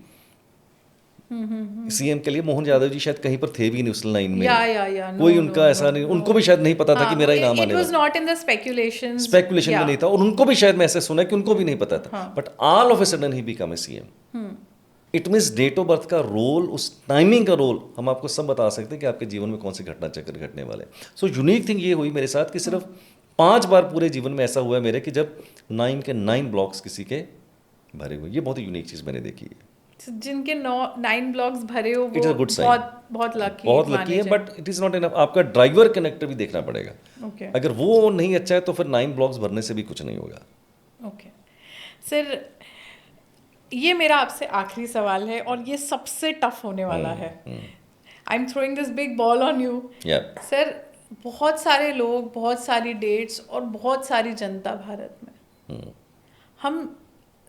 सीएम के लिए, मोहन यादव जी शायद कहीं पर थे भी नहीं उस लाइन में, या कोई उनका ऐसा नहीं, उनको भी शायद नहीं पता था कि मेरा ही नाम आने इट वाज वाला, not in the speculations, speculation में नहीं था, और उनको भी शायद मैं ऐसे सुना कि उनको भी नहीं पता था, but all of a sudden ही become a CM. It means date of birth का रोल, उस टाइमिंग का रोल हम आपको सब बता सकते हैं कि आपके जीवन में कौन सी घटना चक्र घटने वाले। सो यूनिक थिंग ये हुई मेरे साथ कि सिर्फ 5 बार पूरे जीवन में ऐसा हुआ है मेरे कि जब 9 के 9 ब्लॉक्स किसी के भरे हुए। ये बहुत ही यूनिक चीज़ मैंने देखी है। जिनके 9 ब्लॉक्स भरे हो It's a वो good sign. बहुत लकी, बहुत लकी है, but it is not enough. आपका ड्राइवर कनेक्टर भी देखना पड़ेगा। ओके अगर वो नहीं अच्छा है तो फिर 9 ब्लॉक्स भरने से भी कुछ नहीं होगा। ओके सर, ये मेरा आपसे आखिरी सवाल है और ये सबसे टफ होने वाला है। I am throwing this big ball on you sir. बहुत सारे लोग, बहुत सारी डेट्स और बहुत सारी जनता भारत में, हम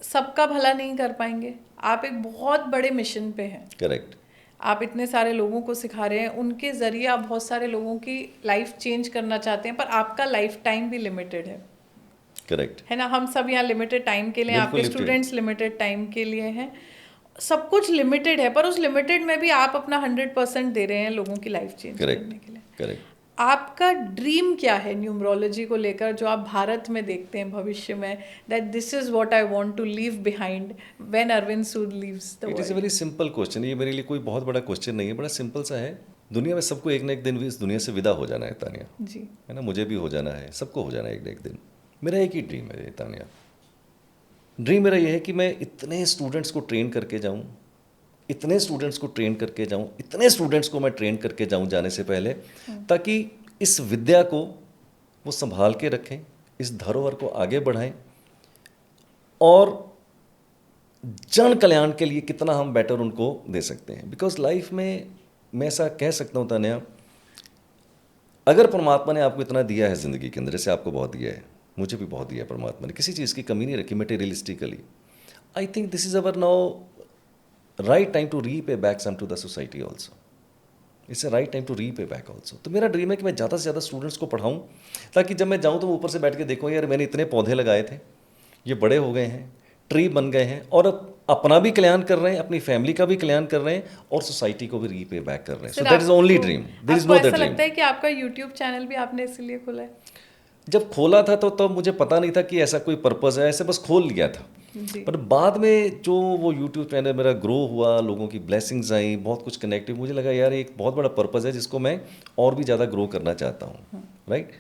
सबका भला नहीं कर पाएंगे। आप एक बहुत बड़े मिशन पे हैं, करेक्ट। आप इतने सारे लोगों को सिखा रहे हैं, उनके ज़रिए आप बहुत सारे लोगों की लाइफ चेंज करना चाहते हैं, पर आपका लाइफ टाइम भी लिमिटेड है, करेक्ट है ना? हम सब यहाँ लिमिटेड टाइम के लिए, आपके स्टूडेंट्स लिमिटेड टाइम के लिए हैं, सब कुछ लिमिटेड है, पर उस लिमिटेड में भी आप अपना 100% दे रहे हैं लोगों की लाइफ चेंज करने के लिए। करेक्ट। आपका ड्रीम क्या है न्यूमरोलॉजी को लेकर, जो आप भारत में देखते हैं भविष्य में, that this is what I want to leave behind when Arvind Sood leaves the world? It is a very simple question. ये मेरे लिए कोई बहुत बड़ा क्वेश्चन नहीं है, बड़ा सिंपल सा है। दुनिया में सबको एक ना एक दिन भी इस दुनिया से विदा हो जाना है तानिया, जी, है ना? मुझे भी हो जाना है, सबको हो जाना है एक ना एक दिन। मेरा एक ही ड्रीम है तानिया। ड्रीम मेरा ये है कि मैं इतने स्टूडेंट्स को ट्रेन करके जाऊँ, इतने स्टूडेंट्स को ट्रेन करके जाऊँ, इतने स्टूडेंट्स को मैं ट्रेन करके जाऊँ जाने से पहले, ताकि इस विद्या को वो संभाल के रखें, इस धरोहर को आगे बढ़ाएं, और जन कल्याण के लिए कितना हम बेटर उनको दे सकते हैं। बिकॉज लाइफ में मैं ऐसा कह सकता हूँ तान्या, अगर परमात्मा ने आपको इतना दिया है ज़िंदगी के अंदर, जैसे आपको बहुत दिया है, मुझे भी बहुत दिया है परमात्मा ने, किसी चीज़ की कमी नहीं रखी materialistically, I think this is our now right time to repay back some to the society also. It's a right time to repay back also. तो मेरा ड्रीम है कि मैं ज़्यादा से ज़्यादा स्टूडेंट्स को पढ़ाऊँ, ताकि जब मैं जाऊँ तो वो ऊपर से बैठ के देखूँ, यार मैंने इतने पौधे लगाए थे, ये बड़े हो गए हैं, ट्री बन गए हैं, और अपना भी कल्याण कर रहे हैं, अपनी फैमिली का भी कल्याण कर रहे हैं, और सोसाइटी को भी रीपे बैक कर रहे हैं। So that is only dream, there is no other dream. लगता है कि आपका यूट्यूब चैनल भी आपने इसीलिए खोला है? जब खोला था तो मुझे पता नहीं था कि ऐसा कोई पर्पज़ है, ऐसे बस खोल लिया था। जी। पर बाद में जो वो यूट्यूब चैनल मेरा ग्रो हुआ, लोगों की ब्लेसिंग्स आई, बहुत कुछ कनेक्टिव, मुझे लगा यार एक बहुत बड़ा पर्पज़ है जिसको मैं और भी ज़्यादा ग्रो करना चाहता हूँ, राइट।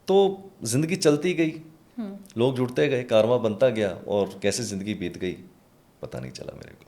तो ज़िंदगी चलती गई, लोग जुड़ते गए, कारवां बनता गया, और कैसे ज़िंदगी बीत गई पता नहीं चला मेरे को।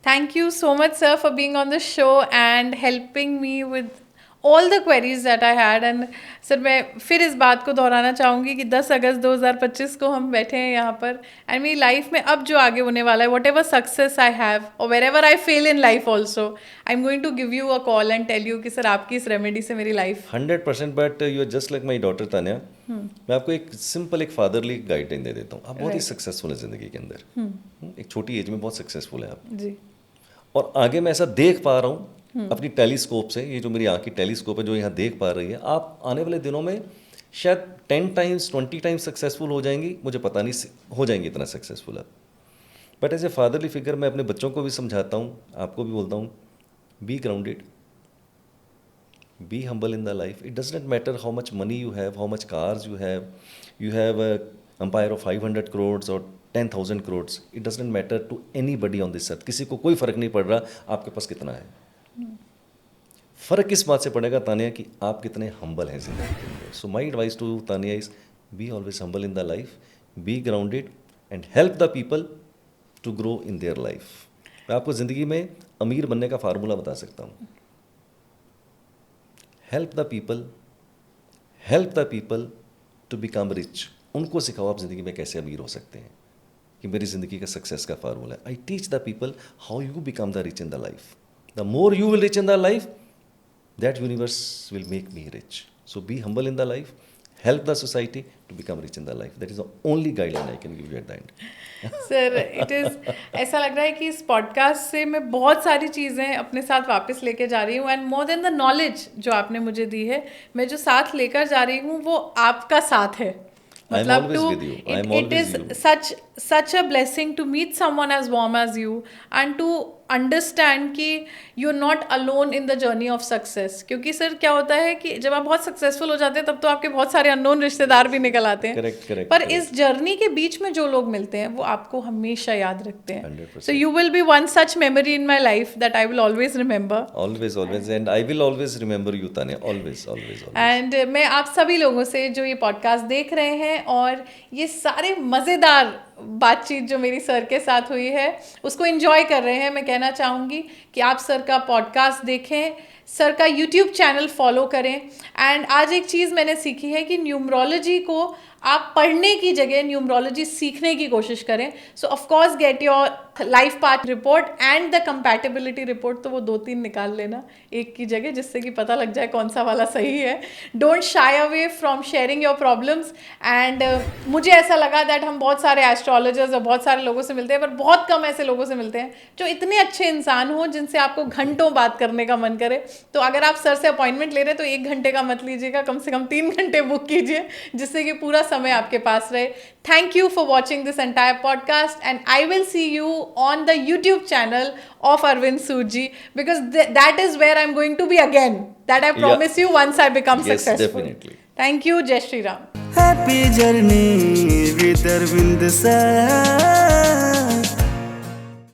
Thank you so much, sir, for being on the show and helping me with all the queries that I had. And sir मैं फिर इस बात को दोहराना चाहूँगी कि 10 अगस्त 2025 को हम बैठे हैं यहाँ पर, एंड मेरी लाइफ में अब जो आगे होने वाला है, whatever success I have और wherever I fail in life also, I am going to give you a call and tell you कि सर आपकी इस रेमेडी से मेरी life 100%, but you are just like my daughter Tanya. मैं आपको एक simple, एक फादरली गाइडलाइन दे देता हूँ। आप बहुत ही सक्सेसफुल है ज़िंदगी के अंदर, एक छोटी एज में बहुत सक्सेसफुल है आप जी। और आगे मैं ऐसा देख पा रहा हूँ अपनी टेलीस्कोप से, ये जो मेरी आँख की टेलीस्कोप है जो यहाँ देख पा रही है, आप आने वाले दिनों में शायद 10 टाइम्स 20 टाइम्स सक्सेसफुल हो जाएंगी, मुझे पता नहीं हो जाएंगी इतना सक्सेसफुल आप। But as a fatherly figure मैं अपने बच्चों को भी समझाता हूँ, आपको भी बोलता हूँ, be grounded, be humble in the life. It does not matter how much money you have, how much cars you have empire of 500 crore और 10,000 crore, it does not matter to anybody on this earth. किसी को कोई फ़र्क नहीं पड़ रहा आपके पास कितना है। फ़र्क किस बात से पड़ेगा तानिया कि आप कितने हम्बल हैं ज़िंदगी के अंदर। So my advice to Tania is be always humble in the life, be grounded and help the people to grow in their life. मैं आपको ज़िंदगी में अमीर बनने का फार्मूला बता सकता हूँ। Help the people to become rich. उनको सिखाओ आप ज़िंदगी में कैसे अमीर हो सकते हैं, कि मेरी ज़िंदगी का सक्सेस का फार्मूला है। I teach the people how you become the rich in the life. The more you will rich in the life, that universe will make me rich. So be humble in the life, help the society to become rich in the life. That is the only guideline I can give you at the end. Sir it is ऐसा लग रहा है कि इस podcast से मैं बहुत सारी चीज़ें अपने साथ वापस लेके जा रही हूँ, and more than the knowledge जो आपने मुझे दी है, मैं जो साथ लेकर जा रही हूँ वो आपका साथ है। I'm always with you. I'm it always is you. such a blessing to meet someone as warm as you and to understand कि you are not alone in the journey of success. क्योंकि sir क्या होता है कि जब आप बहुत successful हो जाते हैं तब तो आपके बहुत सारे अननोन रिश्तेदार भी निकल आते हैं। Correct, पर correct. इस जर्नी के बीच में जो लोग मिलते हैं वो आपको हमेशा याद रखते हैं। 100%. So you will B one such memory in my life that I will always remember. Always, always. And I will always remember you, Tanya. Always, always, always. And मैं आप सभी लोगों से जो ये पॉडकास्ट देख रहे हैं और ये सारे मज़ेदार बातचीत जो मेरी सर के साथ हुई है उसको एंजॉय कर रहे हैं, मैं कहना चाहूँगी कि आप सर का पॉडकास्ट देखें, सर का यूट्यूब चैनल फॉलो करें। एंड आज एक चीज़ मैंने सीखी है कि न्यूमरोलॉजी को आप पढ़ने की जगह न्यूमरोलॉजी सीखने की कोशिश करें। सो of course get your life path report and the compatibility report, तो वो 2-3 निकाल लेना एक की जगह, जिससे कि पता लग जाए कौन सा वाला सही है। Don't shy away from sharing your problems. And मुझे ऐसा लगा दैट हम बहुत सारे एस्ट्रोलॉजर्स और बहुत सारे लोगों से मिलते हैं, पर बहुत कम ऐसे लोगों से मिलते हैं जो इतने अच्छे इंसान हो जिनसे आपको घंटों बात करने का मन करे। तो अगर आप सर से अपॉइंटमेंट ले रहे हैं तो 1 घंटे का मत लीजिएगा, कम से कम 3 घंटे बुक कीजिए, जिससे कि पूरा समय आपके पास रहे। Thank you for watching this entire podcast and I will see you on the YouTube channel of Arvind Sood ji, because that is where I'm going to be again. That I promise you once I become successful. Definitely. Thank you. Jai Shri Ram. Happy journey with Arvind sir.